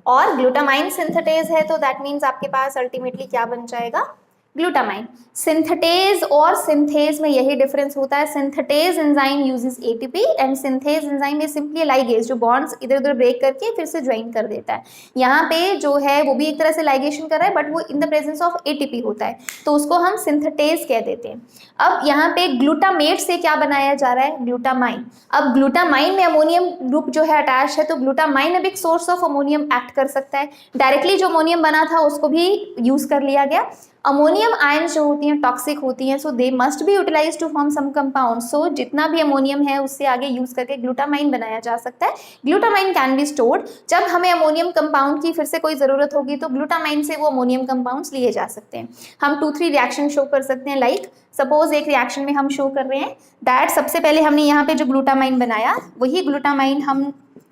और ग्लूटामाइन सिंथेटेज है तो दैट मीन्स आपके पास अल्टीमेटली क्या बन जाएगा, ग्लूटामाइन। सिंथेटेज और सिंथेज में यही डिफरेंस होता है। Synthetase enzyme uses ATP and synthase enzyme is simply ligase, जो बॉन्ड्स इधर उधर ब्रेक करके फिर से ज्वाइन कर देता है। यहाँ पे जो है वो भी एक तरह से लाइगेशन कर रहा है, बट वो इन द प्रेजेंस ऑफ ATP होता है, तो उसको हम सिंथेटेज कह देते हैं। अब यहाँ पे ग्लूटामेट से क्या बनाया जा रहा है, ग्लूटामाइन। अब ग्लूटामाइन में अमोनियम ग्रुप जो है अटैच है, तो ग्लूटामाइन अब एक सोर्स ऑफ अमोनियम एक्ट कर सकता है। डायरेक्टली जो अमोनियम बना था उसको भी यूज कर लिया गया। अमोनियम आयंस जो होती हैं टॉक्सिक होती हैं, so they must be utilized to form some compound. So जितना भी अमोनियम है उससे आगे यूज करके ग्लूटामाइन बनाया जा सकता है। ग्लूटामाइन कैन बी स्टोर्ड, जब हमें अमोनियम कंपाउंड की फिर से कोई जरूरत होगी तो ग्लूटामाइन से वो अमोनियम कंपाउंड्स लिए जा सकते हैं। हम 2-3 रिएक्शन शो कर सकते हैं। लाइक सपोज एक रिएक्शन में हम शो कर रहे हैं दैट सबसे पहले हमने यहाँ पे जो ग्लूटामाइन बनाया वही ग्लूटामाइन हम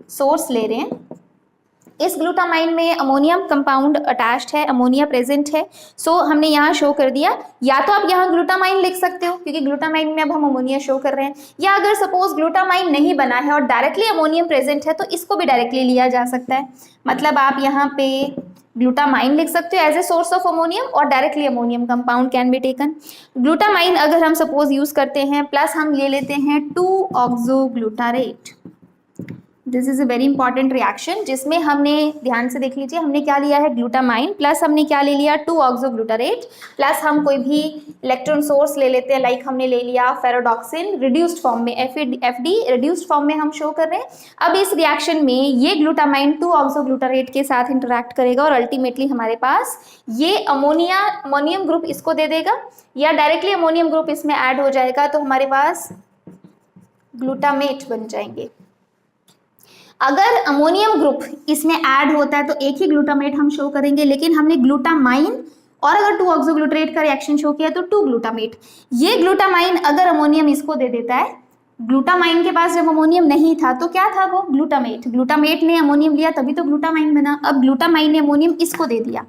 सोर्स ले रहे हैं, इस ग्लूटामाइन में अमोनियम कंपाउंड अटैच्ड है, अमोनिया प्रेजेंट है। सो हमने यहाँ शो कर दिया, या तो आप यहाँ ग्लूटामाइन लिख सकते हो क्योंकि ग्लूटामाइन में अब हम अमोनिया शो कर रहे हैं, या अगर सपोज ग्लूटामाइन नहीं बना है और डायरेक्टली अमोनियम प्रेजेंट है तो इसको भी डायरेक्टली लिया जा सकता है। मतलब आप यहाँ पे ग्लूटामाइन लिख सकते हो as a source of ammonium और directly ammonium compound can be taken. Glutamine अगर हम सपोज यूज करते हैं प्लस हम ले लेते हैं 2-ऑक्सोग्लूटारेट। This is a very important reaction जिसमें हमने, ध्यान से देख लीजिए, हमने क्या लिया है ग्लूटामाइन प्लस हमने क्या ले लिया 2-ऑक्सोग्लूटारेट प्लस हम कोई भी इलेक्ट्रॉन सोर्स ले लेते हैं, लाइक हमने ले लिया फेरोडॉक्सिन रिड्यूस्ड फॉर्म में, एफडी रिड्यूस्ड फॉर्म में हम शो कर रहे हैं। अब इस रिएक्शन में ये ग्लूटामाइन 2-ऑक्सोग्लूटारेट के साथ इंटरैक्ट करेगा और अल्टीमेटली हमारे पास ये अमोनियम ग्रुप इसको दे देगा या डायरेक्टली अमोनियम ग्रुप इसमें ऐड हो जाएगा तो हमारे पास ग्लूटामेट बन जाएंगे। अगर अमोनियम ग्रुप इसमें ऐड होता है तो एक ही ग्लूटामेट हम शो करेंगे, लेकिन हमने ग्लूटामाइन और अगर 2-ऑक्सोग्लूटारेट का रिएक्शन शो किया तो 2-ग्लूटामेट। ये ग्लूटामाइन अगर अमोनियम इसको दे देता है, ग्लूटामाइन के पास जब अमोनियम नहीं था तो क्या था वो ग्लूटामेट, ग्लूटामेट ने अमोनियम लिया तभी तो ग्लूटामाइन बना। अब ग्लूटामाइन ने अमोनियम इसको दे दिया,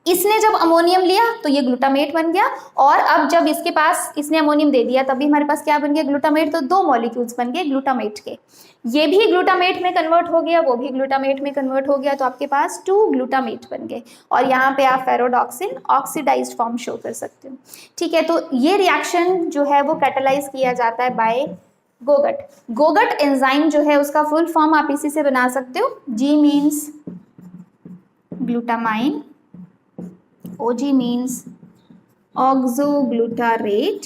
इसने जब अमोनियम लिया तो ये ग्लूटामेट बन गया, और अब जब इसके पास इसने अमोनियम दे दिया तभी हमारे पास क्या बन गया ग्लूटामेट, तो 2 मॉलिक्यूल्स बन गए ग्लूटामेट के। ये भी ग्लूटामेट में कन्वर्ट हो गया, वो भी ग्लूटामेट में कन्वर्ट हो गया, तो आपके पास 2 ग्लूटामेट बन गए और यहाँ पे आप फेरोडॉक्सिन ऑक्सीडाइज्ड फॉर्म शो कर सकते हो। ठीक है, तो ये रिएक्शन जो है वो कैटालाइज किया जाता है बाय गोगट। गोगट एंजाइम जो है उसका फुल फॉर्म आप इसी से बना सकते हो, G means glutamine, OG means oxoglutarate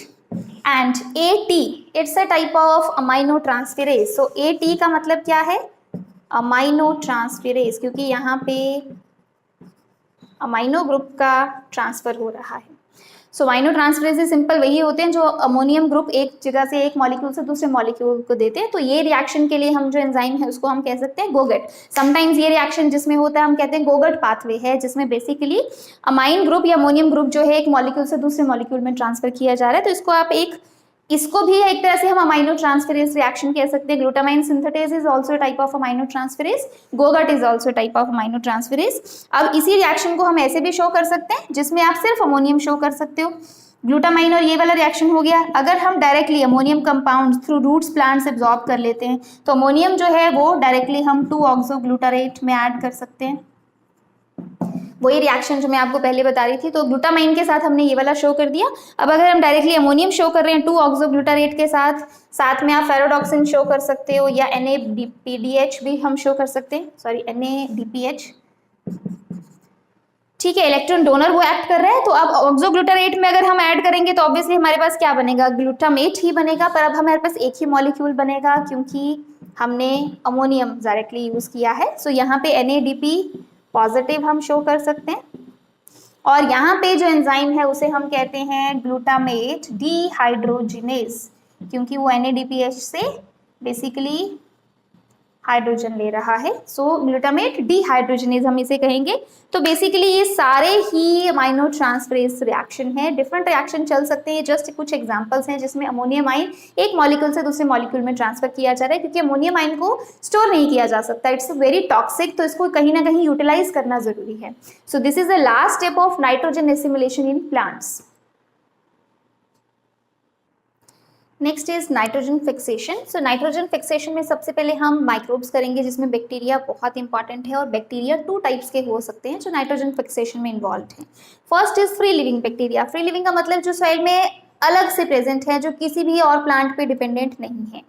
and AT it's a type of aminotransferase। so AT का मतलब क्या है, aminotransferase, क्योंकि यहाँ पे अमाइनो ग्रुप का ट्रांसफर हो रहा है। सो अमाइनोट्रांसफरेज सिंपल वही होते हैं जो अमोनियम ग्रुप एक जगह से एक मॉलिक्यूल से दूसरे मॉलिक्यूल को देते हैं। तो ये रिएक्शन के लिए हम जो एंजाइम है उसको हम कह सकते हैं गोगट। समटाइम्स ये रिएक्शन जिसमें होता है हम कहते हैं गोगट पाथवे है, जिसमें बेसिकली अमाइन ग्रुप या अमोनियम ग्रुप जो है एक मॉलिक्यूल से दूसरे मॉलिक्यूल में ट्रांसफर किया जा रहा है। तो इसको आप इसको भी एक तरह से हम अमाइनोट्रांसफरेज रिएक्शन कह सकते हैं। Glutamine synthetase is also type of aminotransferase, GOGAT is also type of aminotransferase. अब इसी रिएक्शन को हम ऐसे भी शो कर सकते हैं जिसमें आप सिर्फ अमोनियम शो कर सकते हो, ग्लूटामाइन और ये वाला रिएक्शन हो गया। अगर हम directly ammonium compound through roots plants absorb कर लेते हैं तो अमोनियम जो है वो डायरेक्टली हम 2-ऑक्सोग्लूटारेट में ऐड कर सकते हैं। वही रिएक्शन जो मैं आपको पहले बता रही थी, तो ग्लूटामाइन के साथ हमने ये वाला शो कर दिया। अब अगर हम डायरेक्टली अमोनियम शो कर रहे हैं 2-ऑक्सोग्लूटारेट के साथ में आप फेरोडॉक्सिन शो कर सकते हो या NADPH भी हम शो कर सकते हैं, सॉरी NADPH। ठीक है, इलेक्ट्रॉन डोनर वो एक्ट कर रहा है। तो अब ऑक्सोग्लूटारेट में अगर हम ऐड करेंगे तो ऑब्वियसली हमारे पास क्या बनेगा, ग्लूटामेट ही बनेगा, पर अब हमारे पास एक ही मॉलिक्यूल बनेगा क्योंकि हमने अमोनियम डायरेक्टली यूज किया है। सो यहाँ पे NADP पॉजिटिव हम शो कर सकते हैं और यहाँ पे जो एंजाइम है उसे हम कहते हैं ग्लूटामेट डिहाइड्रोजिनेज, क्योंकि वो NADPH से बेसिकली हाइड्रोजन ले रहा है। सो ग्लूटामेट डिहाइड्रोजिनेज हम इसे कहेंगे। तो बेसिकली ये सारे ही अमाइनोट्रांसफरेज रिएक्शन है। डिफरेंट रिएक्शन चल सकते हैं, जस्ट कुछ एग्जांपल्स हैं जिसमें अमोनियम आयन एक मॉलिक्यूल से दूसरे मॉलिक्यूल में ट्रांसफर किया जा रहा है, क्योंकि अमोनियम आयन को स्टोर नहीं किया जा सकता, इट्स वेरी टॉक्सिक, तो इसको कहीं ना कहीं यूटिलाइज करना जरूरी है। सो this is the last step of nitrogen assimilation in plants. Next is nitrogen fixation. So nitrogen fixation में सबसे पहले हम माइक्रोब्स करेंगे, जिसमें बैक्टीरिया बहुत इंपॉर्टेंट है, और बैक्टीरिया 2 टाइप्स के हो सकते हैं जो नाइट्रोजन फिक्सेशन में इन्वॉल्व हैं। First is free living bacteria. Free living का मतलब जो साइड में अलग से प्रेजेंट है, जो किसी भी और प्लांट पे डिपेंडेंट नहीं है।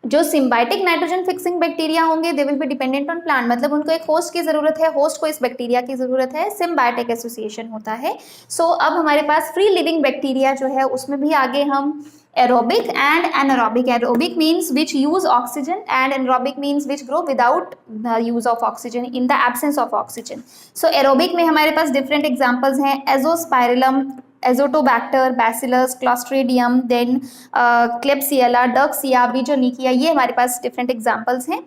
जो सिम्बायोटिक नाइट्रोजन फिक्सिंग बैक्टीरिया होंगे they will be dependent on plant, मतलब उनको एक होस्ट की जरूरत है, होस्ट को इस बैक्टीरिया की जरूरत है, सिम्बायोटिक एसोसिएशन होता है। सो अब हमारे पास फ्री लिविंग बैक्टीरिया जो है उसमें भी आगे हम aerobic and anaerobic. Aerobic means which use oxygen and anaerobic means which grow without the use of oxygen, in the absence of oxygen. So aerobic में हमारे पास different examples हैं, Azospirillum, Azotobacter, Bacillus, Clostridium, then Klebsiella, Durkheimia, Bejonikia, ये हमारे पास different examples हैं।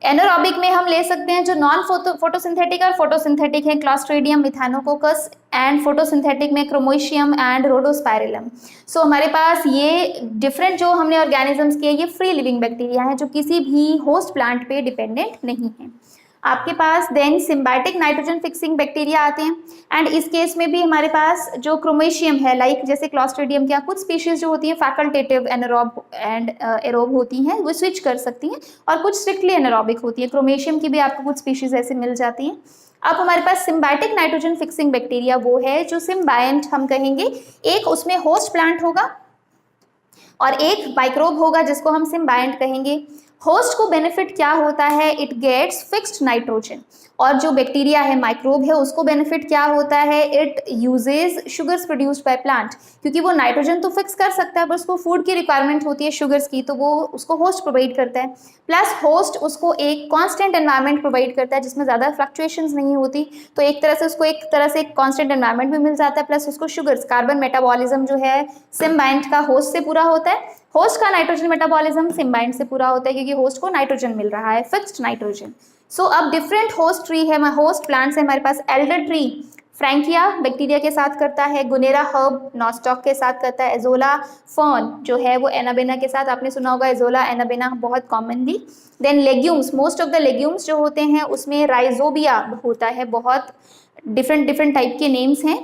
एनारोबिक में हम ले सकते हैं जो नॉन फोटोसिंथेटिक और फोटोसिंथेटिक है, क्लॉस्ट्रीडियम, मिथानोकोकस, एंड फोटोसिंथेटिक में क्रोमोशियम एंड रोडोस्पाइरिलम। सो हमारे पास ये डिफरेंट जो हमने ऑर्गेनिजम्स किए ये फ्री लिविंग बैक्टीरिया हैं जो किसी भी होस्ट प्लांट पे डिपेंडेंट नहीं है। आपके पास then symbiotic nitrogen fixing bacteria आते हैं, एंड इस केस में भी हमारे पास जो क्रोमेशियम है, लाइक जैसे क्लॉस्ट्रिडियम क्या कुछ स्पीशीज जो होती हैं फैकल्टेटिव एनारोब एंड एरोब होती हैं, वो स्विच कर सकती हैं, और कुछ स्ट्रिक्टली एनारोबिक होती है। क्रोमेशियम की भी आपको कुछ स्पीशीज ऐसे मिल जाती हैं। अब हमारे पास सिम्बायोटिक नाइट्रोजन फिक्सिंग बैक्टीरिया वो है जो सिम्बायंट हम कहेंगे, एक उसमें होस्ट प्लांट होगा और एक माइक्रोब होगा जिसको हम सिम्बायंट कहेंगे। होस्ट को बेनिफिट क्या होता है, इट गेट्स फिक्स्ड नाइट्रोजन, और जो बैक्टीरिया है माइक्रोब है उसको बेनिफिट क्या होता है, it uses sugars produced by plant, क्योंकि वो नाइट्रोजन तो फिक्स कर सकता है पर उसको फूड की रिक्वायरमेंट होती है शुगर्स की, तो वो उसको होस्ट प्रोवाइड करता है। प्लस होस्ट उसको एक कांस्टेंट एनवायरनमेंट प्रोवाइड करता है जिसमें ज़्यादा फ्लक्चुएशंस नहीं होती, तो एक तरह से उसको एक तरह से एक कांस्टेंट एनवायरनमेंट भी मिल जाता है, प्लस उसको शुगर्स कार्बन मेटाबॉलिज्म जो है सिम्बायंट का होस्ट से पूरा होता है, होस्ट का नाइट्रोजन मेटाबॉलिज्म सिम्बायंट से पूरा होता है क्योंकि होस्ट को नाइट्रोजन मिल रहा है, फिक्स्ड नाइट्रोजन। सो अब डिफरेंट होस्ट ट्री है, होस्ट प्लांट्स है हमारे पास। एल्डर ट्री फ्रैंकिया बैक्टीरिया के साथ करता है, गुनेरा हर्ब नॉस्टॉक के साथ करता है, एजोला फर्न जो है वो एनाबेना के साथ, आपने सुना होगा एजोला एनाबेना बहुत commonly. Then legumes, most of the legumes जो होते हैं उसमें राइजोबिया होता है, बहुत डिफरेंट टाइप के नेम्स हैं।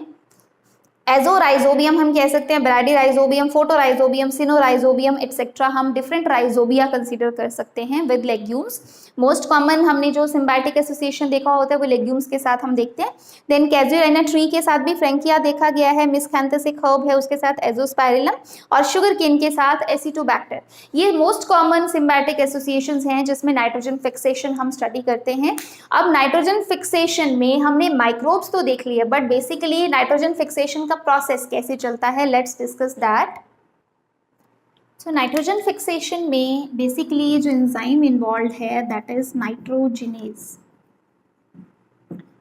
एजोराइजोबियम हम कह सकते हैं, ब्राडीराइजोबियम, फोटोराइजोबियम, सिनोराइजोबियम एक्सेट्रा, हम डिफरेंट राइजोबिया कंसीडर कर सकते हैं विद लेग्यूम्स। मोस्ट कॉमन हमने जो सिम्बायोटिक एसोसिएशन देखा होता है वो लेग्यूम्स के साथ हम देखते हैं। देन कैजुएरिना ट्री के साथ भी फ्रैंकिया देखा गया है, मिसकैंथस एक हर्ब है उसके साथ एजोस्पाइरिलम, और शुगर केन के साथ एसिटोबैक्टर। ये मोस्ट कॉमन सिम्बायोटिक एसोसिएशंस हैं जिसमें नाइट्रोजन फिक्सेशन हम स्टडी करते हैं। अब नाइट्रोजन फिक्सेशन में हमने माइक्रोब्स तो देख लिए, बट बेसिकली नाइट्रोजन फिक्सेशन का प्रोसेस कैसे चलता है, let's discuss that. So nitrogen fixation में बेसिकली जो एंजाइम इन्वॉल्व है दैट इज नाइट्रोजिनेज।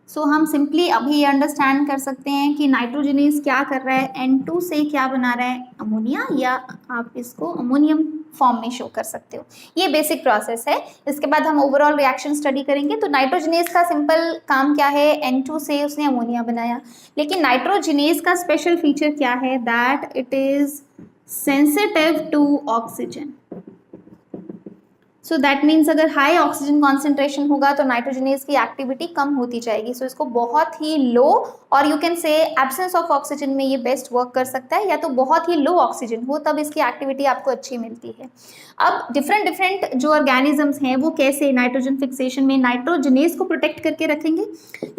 सो हम सिंपली अभी ये अंडरस्टैंड कर सकते हैं कि नाइट्रोजिनेज क्या कर रहा है, N2 से क्या बना रहा है, अमोनिया, या आप इसको अमोनियम फॉर्म में शो कर सकते हो। ये बेसिक प्रोसेस है। इसके बाद हम ओवरऑल रिएक्शन स्टडी करेंगे। तो नाइट्रोजिनेज का सिंपल काम क्या है, N2 से उसने अमोनिया बनाया, लेकिन नाइट्रोजिनेज का स्पेशल फीचर क्या है, that it is sensitive to oxygen. So that means अगर हाई ऑक्सीजन कॉन्सेंट्रेशन होगा तो नाइट्रोजिनेज की एक्टिविटी कम होती जाएगी। सो इसको बहुत ही लो, और यू कैन से एब्सेंस ऑफ ऑक्सीजन में ये बेस्ट वर्क कर सकता है, या तो बहुत ही लो ऑक्सीजन हो तब इसकी एक्टिविटी आपको अच्छी मिलती है। अब डिफरेंट जो ऑर्गेनिजम्स हैं वो कैसे नाइट्रोजन फिक्सेशन में नाइट्रोजिनेज को प्रोटेक्ट करके रखेंगे।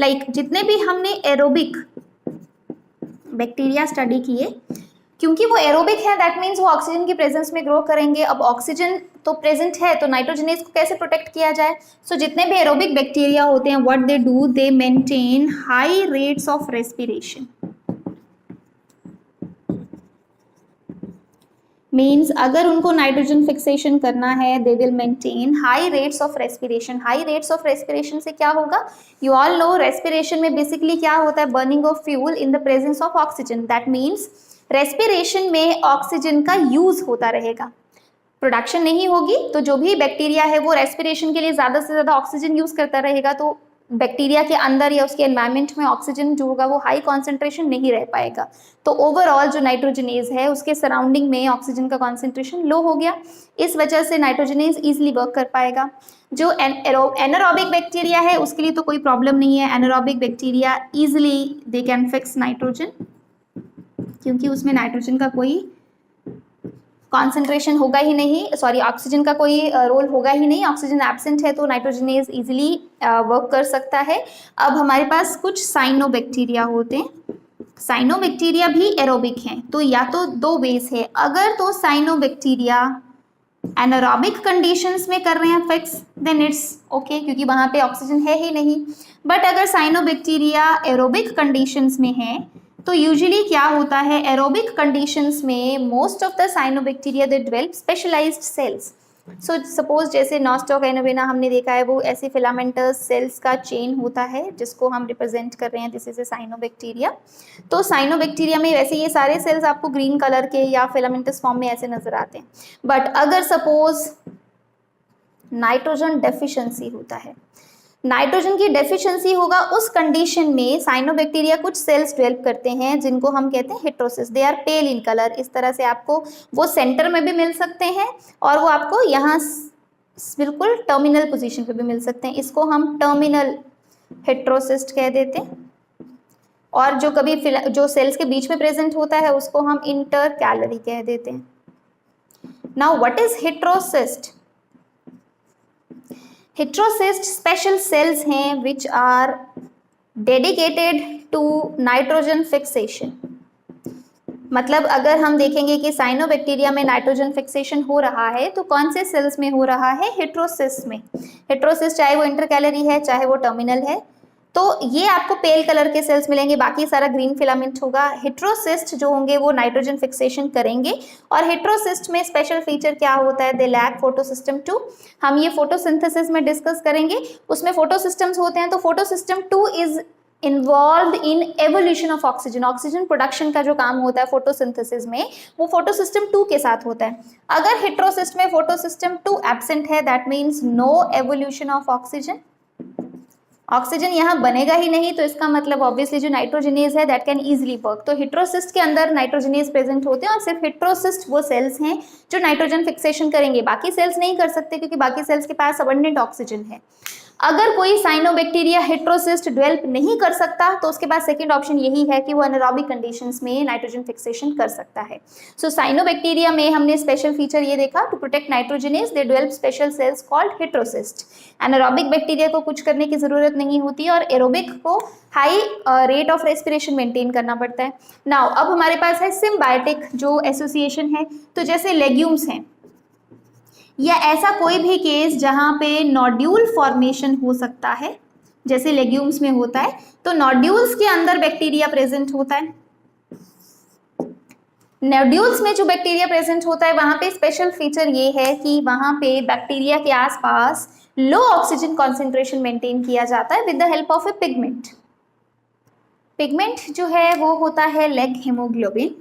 लाइक जितने भी हमने एरोबिक बैक्टीरिया स्टडी किए, क्योंकि वो एरोबिक है दैट मीन्स वो ऑक्सीजन की प्रेजेंस में ग्रो करेंगे। अब ऑक्सीजन तो प्रेजेंट है तो नाइट्रोजिनेज को कैसे प्रोटेक्ट किया जाए। सो जितने भी एरोबिक बैक्टीरिया होते हैं what they do, they maintain high rates of respiration. Means अगर उनको नाइट्रोजन फिक्सेशन करना है they will maintain high rates of respiration. High rates of respiration से क्या होगा, यू ऑल नो रेस्पिरेशन में बेसिकली क्या होता है, burning of fuel in the presence of oxygen. That means respiration में ऑक्सीजन का यूज होता रहेगा, प्रोडक्शन नहीं होगी तो जो भी बैक्टीरिया है वो रेस्पिरेशन के लिए ज़्यादा से ज़्यादा ऑक्सीजन यूज करता रहेगा, तो बैक्टीरिया के अंदर या उसके एनवायरनमेंट में ऑक्सीजन जो होगा वो हाई कॉन्सेंट्रेशन नहीं रह पाएगा। तो ओवरऑल जो नाइट्रोजिनेज है उसके सराउंडिंग में ऑक्सीजन का कॉन्सेंट्रेशन लो हो गया, इस वजह से नाइट्रोजिनेज ईजिली वर्क कर पाएगा। जो एनारोबिक बैक्टीरिया है उसके लिए तो कोई प्रॉब्लम नहीं है, anaerobic bacteria easily they can fix nitrogen, क्योंकि उसमें नाइट्रोजन का कोई कॉन्सेंट्रेशन होगा ही नहीं, सॉरी ऑक्सीजन का कोई रोल होगा ही नहीं, ऑक्सीजन एब्सेंट है तो नाइट्रोजिनेज इजीली वर्क कर सकता है। अब हमारे पास कुछ साइनोबैक्टीरिया होते हैं, साइनोबैक्टीरिया भी एरोबिक हैं, तो या तो दो वेज है, अगर तो साइनोबैक्टीरिया एनारोबिक कंडीशंस में कर रहे हैं फिक्स देन इट्स ओके, क्योंकि वहाँ पे ऑक्सीजन है ही नहीं। बट अगर साइनोबैक्टीरिया एरोबिक कंडीशंस में है तो यूजुअली क्या होता है, एरोबिक कंडीशंस में most of the cyanobacteria they develop specialised cells. So suppose जैसे नॉस्टॉक एनाबेना हमने देखा है, वो ऐसे फिलामेंटस सेल्स का चेन होता है जिसको हम रिप्रेजेंट कर रहे हैं, दिस इज ए साइनोबैक्टीरिया। तो साइनोबैक्टीरिया में वैसे ये सारे सेल्स आपको ग्रीन कलर के या फिलामेंटस फॉर्म में ऐसे नजर आते हैं। बट अगर सपोज नाइट्रोजन डेफिशिएंसी होता है, नाइट्रोजन की डेफिशिएंसी होगा, उस कंडीशन में साइनोबैक्टीरिया कुछ सेल्स डेवलप करते हैं जिनको हम कहते हैं heterocysts, they are pale in colour. इस तरह से आपको वो सेंटर में भी मिल सकते हैं और वो आपको यहाँ बिल्कुल टर्मिनल पोजीशन पे भी मिल सकते हैं, इसको हम टर्मिनल हेट्रोसिस्ट कह देते हैं। और जो कभी जो सेल्स के बीच में प्रेजेंट होता है उसको हम इंटरकैलरी कह देते हैं। Now what is heterocyst? Heterocyst special cells हैं which are dedicated to nitrogen fixation. मतलब अगर हम देखेंगे कि साइनोबैक्टीरिया में नाइट्रोजन फिक्सेशन हो रहा है तो कौन से सेल्स में हो रहा है? हेट्रोसिस्ट में। हेट्रोसिस्ट चाहे वो इंटरकैलरी है चाहे वो टर्मिनल है, तो ये आपको पेल कलर के सेल्स मिलेंगे, बाकी सारा ग्रीन फिलामेंट होगा। हेट्रोसिस्ट जो होंगे वो नाइट्रोजन फिक्सेशन करेंगे। और हेट्रोसिस्ट में स्पेशल फीचर क्या होता है? They lack photosystem 2। हम ये फोटोसिंथेसिस में डिस्कस करेंगे, उसमें फोटोसिस्टम्स होते हैं। तो photosystem 2 is involve in evolution of oxygen. Oxygen production का जो काम होता है फोटोसिंथेसिस में वो फोटोसिस्टम 2 के साथ होता है। अगर हेट्रोसिस्ट में फोटोसिस्टम 2 एब्सेंट है that means no evolution of oxygen. Oxygen यहाँ बनेगा ही नहीं, तो इसका मतलब ऑब्वियसली जो नाइट्रोजनेज है दैट कैन इजीली वर्क। तो हेट्रोसिस्ट के अंदर नाइट्रोजनेज प्रेजेंट होते हैं और सिर्फ हेट्रोसिस्ट वो सेल्स हैं जो नाइट्रोजन फिक्सेशन करेंगे, बाकी सेल्स नहीं कर सकते क्योंकि बाकी सेल्स के पास अबंडेंट ऑक्सीजन है। अगर कोई साइनोबैक्टीरिया हेट्रोसिस्ट डेवलप नहीं कर सकता तो उसके पास सेकंड ऑप्शन यही है कि वो एनारोबिक कंडीशंस में नाइट्रोजन फिक्सेशन कर सकता है। सो साइनोबैक्टीरिया में हमने स्पेशल फीचर ये देखा, to protect nitrogenase they develop special cells called heterocyst. Anaerobic bacteria को कुछ करने की जरूरत नहीं होती और एरोबिक को high rate of respiration maintain करना पड़ता है। नाउ अब हमारे पास है सिम्बायोटिक जो एसोसिएशन है। तो जैसे लेग्यूम्स हैं या ऐसा कोई भी केस जहां पे नोड्यूल फॉर्मेशन हो सकता है, जैसे लेग्यूम्स में होता है, तो नोड्यूल्स के अंदर बैक्टीरिया प्रेजेंट होता है। नोड्यूल्स में जो बैक्टीरिया प्रेजेंट होता है वहां पे स्पेशल फीचर ये है कि वहां पे बैक्टीरिया के आसपास लो ऑक्सीजन कॉन्सेंट्रेशन मेंटेन किया जाता है with the help of A pigment. Pigment जो है वो होता है leg haemoglobin.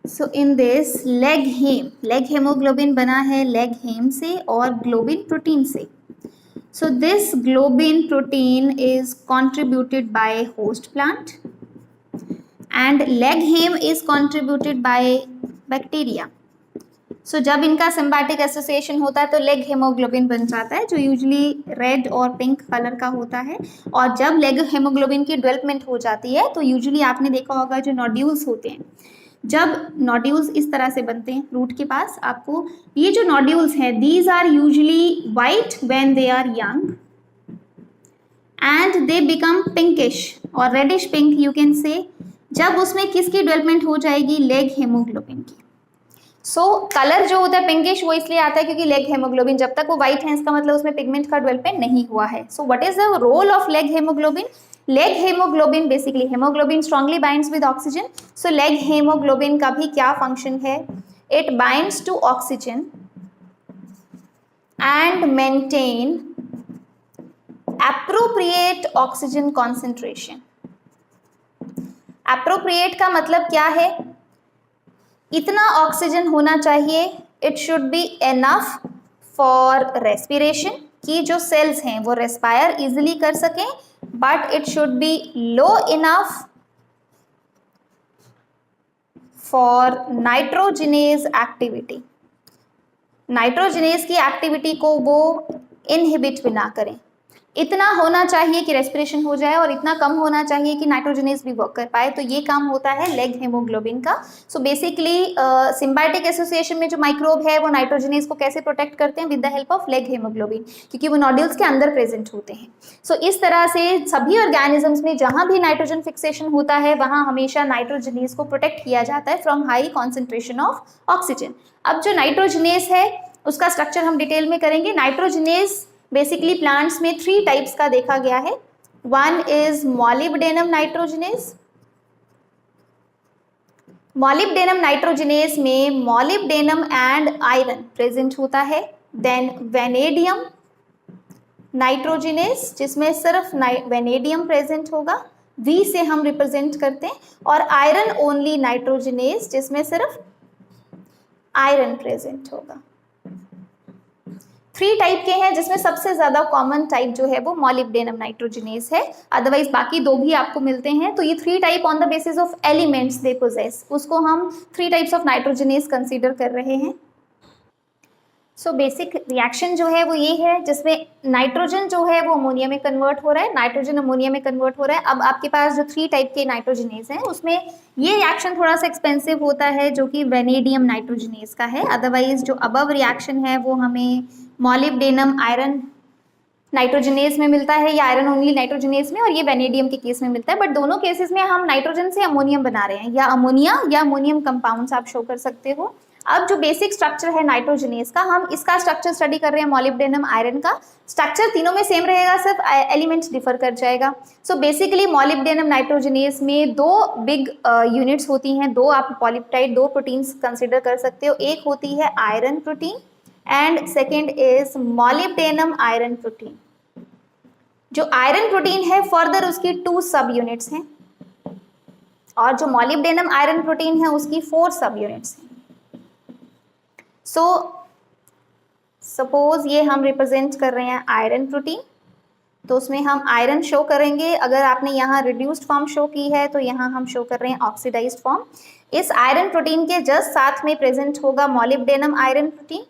So in this leg haemoglobin बना है लेग हेम से और ग्लोबिन प्रोटीन से। So this globin protein is contributed by host plant and leg hem is contributed by bacteria. सो जब इनका सिम्बायोटिक एसोसिएशन होता है तो लेग हेमोग्लोबिन बन जाता है जो यूजुअली रेड और पिंक कलर का होता है। और जब लेग हेमोग्लोबिन की डेवलपमेंट हो जाती है तो यूजुअली आपने देखा होगा जो नोड्यूल्स होते हैं, जब नोड्यूल्स इस तरह से बनते हैं रूट के पास, आपको ये जो नोड्यूल्स हैं these are usually white when they are young and they become pinkish और reddish pink you can say जब उसमें किसकी डेवलपमेंट हो जाएगी? लेग हेमोग्लोबिन की। सो कलर जो होता है पिंकिश वो इसलिए आता है क्योंकि लेग हेमोग्लोबिन जब तक वो व्हाइट है इसका मतलब उसमें पिगमेंट का डेवलपमेंट नहीं हुआ है। So what is the role of leg haemoglobin? Leg haemoglobin basically haemoglobin strongly binds with oxygen. So leg haemoglobin का भी क्या फंक्शन है? It binds to oxygen and maintain appropriate oxygen concentration. Appropriate का मतलब क्या है? इतना ऑक्सीजन होना चाहिए, it should be enough for respiration कि जो सेल्स हैं वो रेस्पायर इजिली कर सकें, but it should be low enough for nitrogenase activity. Nitrogenase की एक्टिविटी को वो इनहिबिट भी ना करें। इतना होना चाहिए कि रेस्पिरेशन हो जाए और इतना कम होना चाहिए कि नाइट्रोजनेज भी वर्क कर पाए। तो ये काम होता है लेग हेमोग्लोबिन का। सो बेसिकली सिम्बायोटिक एसोसिएशन में जो माइक्रोब है वो नाइट्रोजनेज को कैसे प्रोटेक्ट करते हैं? With the help of leg haemoglobin, क्योंकि वो नोड्यूल्स के अंदर प्रेजेंट होते हैं। सो इस तरह से सभी ऑर्गेनिजम्स में जहां भी नाइट्रोजन फिक्सेशन होता है वहां हमेशा नाइट्रोजनेज को प्रोटेक्ट किया जाता है from high concentration of oxygen. अब जो नाइट्रोजनेज है उसका स्ट्रक्चर हम डिटेल में करेंगे। नाइट्रोजनेज बेसिकली प्लांट्स में 3 टाइप्स का देखा गया है। One is molybdenum nitrogenase. Molybdenum nitrogenase में मॉलिब्डेनम एंड आयरन प्रेजेंट होता है। देन वेनेडियम नाइट्रोजनेज जिसमें सिर्फ वेनेडियम प्रेजेंट होगा, V से हम रिप्रेजेंट करते हैं, और आयरन ओनली नाइट्रोजनेज जिसमें सिर्फ आयरन प्रेजेंट होगा। 3 टाइप के हैं जिसमें सबसे ज्यादा कॉमन टाइप जो है वो मॉलिब्डेनम नाइट्रोजनेज है, अदरवाइज बाकी 2 भी आपको मिलते हैं। तो ये 3 type on the basis of elements they possess, उसको हम 3 टाइप्स ऑफ नाइट्रोजनेज कंसीडर कर रहे हैं। सो बेसिक रिएक्शन जो है वो ये है जिसमें नाइट्रोजन जो है वो अमोनिया में कन्वर्ट हो रहा है, नाइट्रोजन अमोनिया में कन्वर्ट हो रहा है। अब आपके पास जो 3 टाइप के नाइट्रोजनेज हैं उसमें ये रिएक्शन थोड़ा सा एक्सपेंसिव होता है जो कि वेनेडियम नाइट्रोजनेज का है। अदरवाइज जो अबव रिएक्शन है वो हमें मॉलिब्डेनम आयरन नाइट्रोजनेज में मिलता है या आयरन ओनली नाइट्रोजनेज में, और ये वेनेडियम के केस में मिलता है। बट दोनों केसेस में हम नाइट्रोजन से अमोनियम बना रहे हैं, या अमोनिया या अमोनियम कंपाउंड्स आप शो कर सकते हो। अब जो बेसिक स्ट्रक्चर है नाइट्रोजनेज का, हम इसका स्ट्रक्चर स्टडी कर रहे हैं मॉलिब्डेनम आयरन का। स्ट्रक्चर तीनों में सेम रहेगा, सिर्फ एलिमेंट्स डिफर कर जाएगा। सो बेसिकली मॉलिब्डेनम नाइट्रोजनेज में 2 बिग यूनिट्स होती हैं, 2 आप पॉलीपेप्टाइड 2 प्रोटीन्स कंसिडर कर सकते हो। एक होती है iron protein and second is molybdenum iron protein. जो आयरन प्रोटीन है फर्दर उसकी 2 सब यूनिट्स हैं, और जो मॉलिब्डेनम आयरन प्रोटीन है उसकी 4 सब यूनिट्स हैं। सो सपोज ये हम रिप्रेजेंट कर रहे हैं आयरन प्रोटीन, तो उसमें हम आयरन शो करेंगे। अगर आपने यहाँ रिड्यूस्ड फॉर्म शो की है तो यहाँ हम शो कर रहे हैं ऑक्सीडाइज्ड फॉर्म। इस आयरन प्रोटीन के जस्ट साथ में प्रेजेंट होगा मॉलिब्डेनम आयरन प्रोटीन,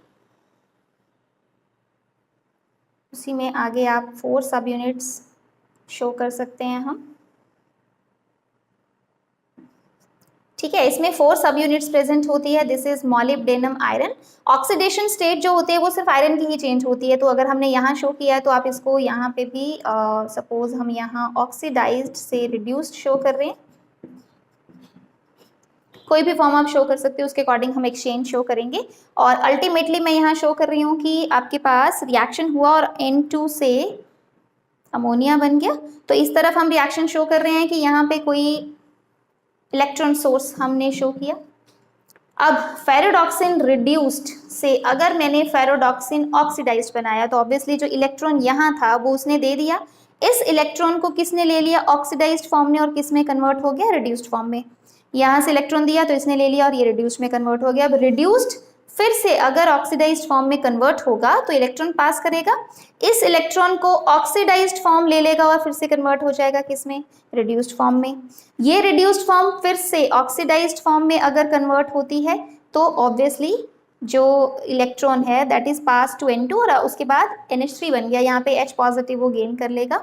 उसी में आगे आप 4 सब यूनिट्स शो कर सकते हैं हम। ठीक है, इसमें 4 सब यूनिट्स प्रेजेंट होती है। This is molybdenum iron. Oxidation state जो होती है वो सिर्फ आयरन की ही चेंज होती है, तो अगर हमने यहाँ शो किया है तो आप इसको यहाँ पे भी सपोज हम यहाँ ऑक्सीडाइज्ड से रिड्यूस्ड शो कर रहे हैं, कोई भी फॉर्म आप शो कर सकते हो, उसके अकॉर्डिंग हम एक्सचेंज शो करेंगे। और अल्टीमेटली मैं यहाँ शो कर रही हूँ कि आपके पास रिएक्शन हुआ और N2 से अमोनिया बन गया। तो इस तरफ हम रिएक्शन शो कर रहे हैं कि यहाँ पे कोई इलेक्ट्रॉन सोर्स हमने शो किया। अब फेरोडॉक्सिन रिड्यूस्ड से अगर मैंने फेरोडॉक्सिन ऑक्सीडाइज्ड बनाया तो ऑब्वियसली जो इलेक्ट्रॉन यहाँ था वो उसने दे दिया। इस इलेक्ट्रॉन को किसने ले लिया? ऑक्सीडाइज्ड फॉर्म में, और किस में कन्वर्ट हो गया? रिड्यूस्ड फॉर्म में। यहाँ से इलेक्ट्रॉन दिया तो इसने ले लिया और ये रिड्यूस्ड में कन्वर्ट हो गया। अब रिड्यूस्ड फिर से अगर ऑक्सीडाइज्ड फॉर्म में कन्वर्ट होगा तो इलेक्ट्रॉन पास करेगा, इस इलेक्ट्रॉन को ऑक्सीडाइज्ड फॉर्म ले लेगा और फिर से कन्वर्ट हो जाएगा किसमें? रिड्यूस्ड फॉर्म में। ये रिड्यूस्ड फॉर्म फिर से ऑक्सीडाइज्ड फॉर्म में अगर कन्वर्ट होती है तो ऑब्वियसली जो इलेक्ट्रॉन है that is pass to N2 और उसके बाद NH3 बन गया, यहाँ पे H पॉजिटिव वो गेन कर लेगा।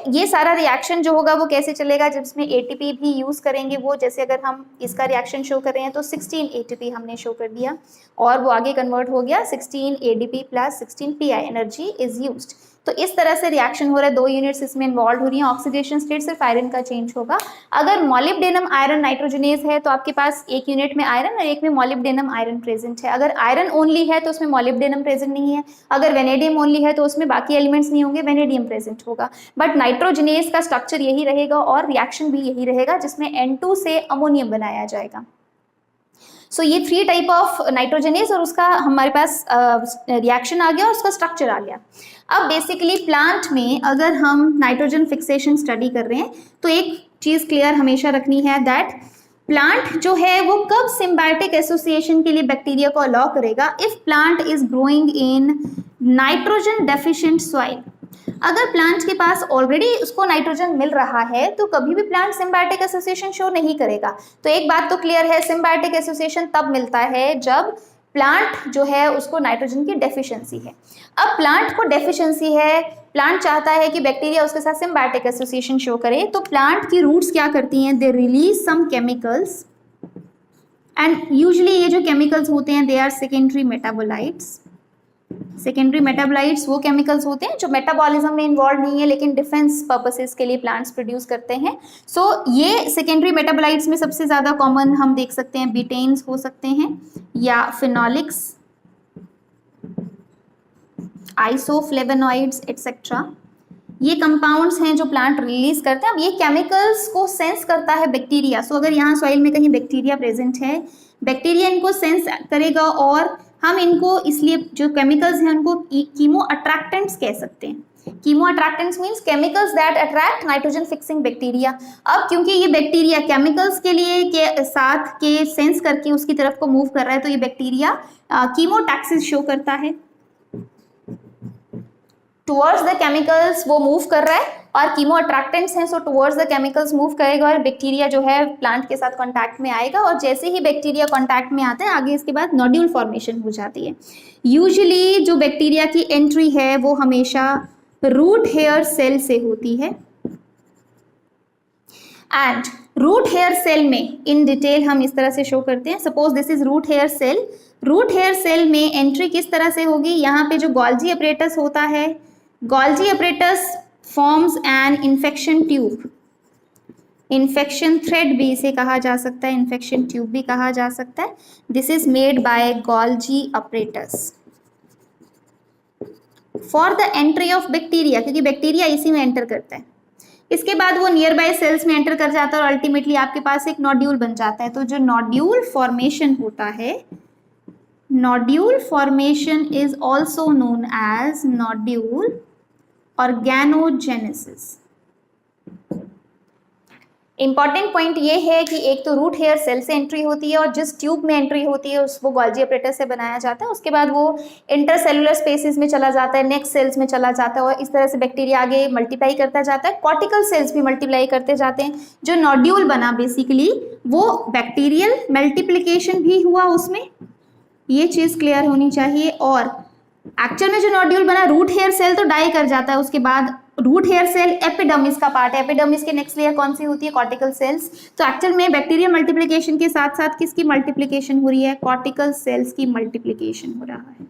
ये सारा रिएक्शन जो होगा वो कैसे चलेगा? जिसमें ATP भी यूज करेंगे वो, जैसे अगर हम इसका रिएक्शन शो कर रहे हैं तो 16 ATP हमने शो कर दिया और वो आगे कन्वर्ट हो गया 16 ADP plus 16 PI, energy is used. तो इस तरह से रिएक्शन हो रहा है, 2 यूनिट्स इसमें इन्वॉल्व हो रही हैं। ऑक्सीडेशन स्टेट सिर्फ आयरन का चेंज होगा। अगर मॉलिब्डेनम आयरन नाइट्रोजनेज है तो आपके पास एक यूनिट में आयरन और एक में मॉलिब्डेनम आयरन प्रेजेंट है। अगर आयरन ओनली है तो उसमें मॉलिब्डेनम प्रेजेंट नहीं है। अगर वेनेडियम ओनली है तो उसमें बाकी एलिमेंट्स नहीं होंगे, वेनेडियम प्रेजेंट होगा। बट नाइट्रोजनेज का स्ट्रक्चर यही रहेगा और रिएक्शन भी यही रहेगा, जिसमें N2 से अमोनियम बनाया जाएगा। सो ये 3 टाइप ऑफ नाइट्रोजनेज और उसका हमारे पास रिएक्शन आ गया और उसका स्ट्रक्चर आ गया। अब बेसिकली प्लांट में अगर हम नाइट्रोजन फिक्सेशन स्टडी कर रहे हैं तो एक चीज़ क्लियर हमेशा रखनी है दैट प्लांट जो है वो कब सिम्बायोटिक एसोसिएशन के लिए बैक्टीरिया को अलाउ करेगा? If plant is growing in nitrogen deficient soil. अगर प्लांट के पास ऑलरेडी उसको नाइट्रोजन मिल रहा है तो कभी भी प्लांट सिम्बायोटिक एसोसिएशन शो नहीं करेगा। तो एक बात तो क्लियर है, सिम्बायोटिक एसोसिएशन तब मिलता है जब प्लांट जो है उसको नाइट्रोजन की डेफिशिएंसी है। अब प्लांट को डेफिशिएंसी है, प्लांट चाहता है कि बैक्टीरिया उसके साथ सिम्बायोटिक एसोसिएशन शो करे, तो प्लांट की रूट्स क्या करती हैं? They release some chemicals and usually ये जो केमिकल्स होते हैं they are secondary metabolites. Secondary metabolites वो केमिकल्स होते हैं जो मेटाबॉलिज्म में इन्वॉल्व नहीं है लेकिन डिफेंस पर्पसेस के लिए प्लांट्स प्रोड्यूस करते हैं। सो ये सेकेंडरी मेटाबोलाइट्स में सबसे ज़्यादा कॉमन हम देख सकते हैं बीटेन्स हो सकते हैं या फिनोलिक्स, आइसोफ्लेवोनॉइड्स एटसेट्रा। ये कंपाउंड्स हैं जो प्लांट रिलीज करते हैं। अब ये केमिकल्स को सेंस करता है बैक्टीरिया। सो अगर यहाँ सॉइल में कहीं बैक्टीरिया प्रेजेंट है, बैक्टीरिया इनको सेंस करेगा और हम इनको इसलिए जो केमिकल्स हैं उनको कीमो अट्रैक्टेंट्स कह सकते हैं। Chemo attractants means chemicals that attract nitrogen fixing bacteria. अब क्योंकि ये बैक्टीरिया केमिकल्स के लिए के साथ के सेंस करके उसकी तरफ को मूव कर रहा है तो ये बैक्टीरिया कीमोटैक्सिस शो करता है। टुवर्ड्स द केमिकल्स वो मूव कर रहा है, और कीमो अट्रैक्टेंट्स हैं, सो टुवर्ड्स द केमिकल्स मूव करेगा और बैक्टीरिया जो है प्लांट के साथ कांटेक्ट में आएगा, और जैसे ही बैक्टीरिया कांटेक्ट में आता है आगे इसके बाद नोड्यूल फॉर्मेशन हो जाती है। यूजुअली जो बैक्टीरिया की एंट्री है वो हमेशा रूट हेयर सेल से होती है, एंड रूट हेयर सेल में इन डिटेल हम इस तरह से शो करते हैं। Suppose this is root hair cell. Root hair cell में एंट्री किस तरह से होगी, यहाँ पे जो गोल्जी अपरेटस होता है, Golgi apparatus forms an infection tube, infection thread भी इसे कहा जा सकता है, इन्फेक्शन ट्यूब भी कहा जा सकता है। This is made by Golgi apparatus for the entry of bacteria, क्योंकि बैक्टीरिया इसी में एंटर करता है। इसके बाद वो नियर बाय सेल्स में एंटर कर जाता है और अल्टीमेटली आपके पास एक नोड्यूल बन जाता है। तो जो नोड्यूल फॉर्मेशन होता है, nodule formation is also known as nodule organogenesis. Important point ये है कि एक तो रूट हेयर सेल से एंट्री होती है और जिस ट्यूब में एंट्री होती है उसको गोल्जी अपरेटस से बनाया जाता है, उसके बाद वो इंटरसेलुलर स्पेसिस में चला जाता है, नेक्स्ट सेल्स में चला जाता है और इस तरह से बैक्टीरिया आगे मल्टीप्लाई करता जाता है। कॉर्टिकल सेल्स भी मल्टीप्लाई करते जाते हैं। जो नोड्यूल बना बेसिकली वो बैक्टीरियल मल्टीप्लिकेशन भी हुआ उसमें, ये चीज़ क्लियर होनी चाहिए। और एक्चुअल में जो नोड्यूल बना, रूट हेयर सेल तो डाई कर जाता है, उसके बाद रूट हेयर सेल एपिडर्मिस का पार्ट है, एपिडर्मिस के नेक्स्ट लेयर कौन सी होती है, कॉर्टिकल सेल्स। तो एक्चुअल में बैक्टीरियल मल्टीप्लिकेशन के साथ साथ किसकी मल्टीप्लिकेशन हो रही है, कॉर्टिकल सेल्स की मल्टीप्लिकेशन हो रहा है।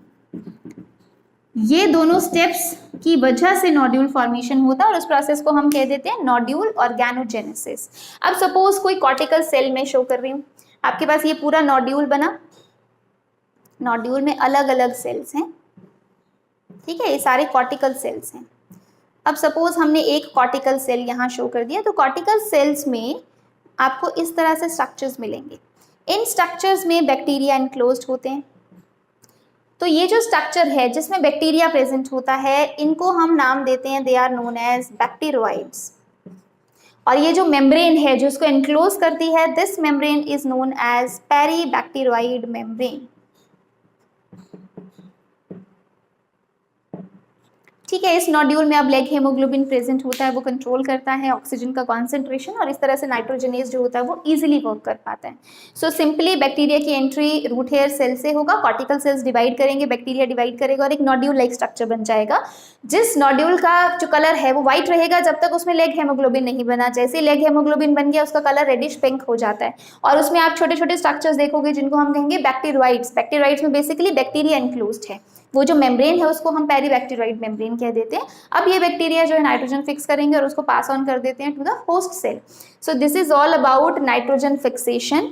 ये दोनों स्टेप्स की वजह से नोड्यूल फॉर्मेशन होता है और उस प्रोसेस को हम कह देते हैं नोड्यूल ऑर्गेनोजेनेसिस। अब सपोज कोई कॉर्टिकल सेल में शो कर रही हूँ, आपके पास ये पूरा नोड्यूल बना, नोड्यूल में अलग अलग सेल्स हैं, ठीक है, ये सारे कॉर्टिकल सेल्स हैं। अब सपोज हमने एक कॉर्टिकल सेल यहाँ शो कर दिया, तो कॉर्टिकल सेल्स में आपको इस तरह से स्ट्रक्चर्स मिलेंगे। इन स्ट्रक्चर्स में बैक्टीरिया एनक्लोज्ड होते हैं। तो ये जो स्ट्रक्चर है जिसमें बैक्टीरिया प्रेजेंट होता है, इनको हम नाम देते हैं, दे आर नोन एज बैक्टीरोइड्स। और ये जो मेम्ब्रेन है जो इसको एनक्लोज करती है, this membrane is known as peribacteroid membrane. ठीक है, इस नोड्यूल में अब लेग हेमोग्लोबिन प्रेजेंट होता है, वो कंट्रोल करता है ऑक्सीजन का कॉन्सेंट्रेशन और इस तरह से नाइट्रोजनेज जो होता है वो इजीली वर्क कर पाता है। सो सिंपली बैक्टीरिया की एंट्री रूट हेयर सेल से होगा, कॉर्टिकल सेल्स डिवाइड करेंगे, बैक्टीरिया डिवाइड करेगा और एक नोड्यूल लाइक स्ट्रक्चर बन जाएगा। जिस नोड्यूल का जो कलर है वो व्हाइट रहेगा जब तक उसमें लेग हेमोग्लोबिन नहीं बना। जैसे ही लेग हेमोग्लोबिन बन गया उसका कलर रेडिश पिंक हो जाता है और उसमें आप छोटे छोटे स्ट्रक्चर्स देखोगे जिनको हम कहेंगे बैक्टीरोइड्स। बैक्टीरोइड्स में बेसिकली बैक्टीरिया एनक्लोज्ड है, वो जो मेम्ब्रेन है उसको हम पेरीबैक्टीरोइड मेम्ब्रेन कह देते हैं। अब ये बैक्टीरिया जो है नाइट्रोजन फिक्स करेंगे और उसको पास ऑन कर देते हैं to the host cell. So this is all about nitrogen fixation.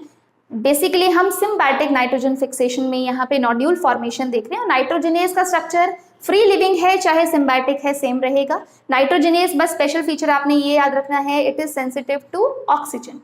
Basically हम सिम्बायोटिक नाइट्रोजन फिक्सेशन में यहाँ पे नोड्यूल फॉर्मेशन देख रहे हैं। नाइट्रोजनेज का स्ट्रक्चर फ्री लिविंग है चाहे सिम्बायोटिक है, सेम रहेगा। नाइट्रोजनेज बस स्पेशल फीचर आपने ये याद रखना है, it is sensitive to oxygen.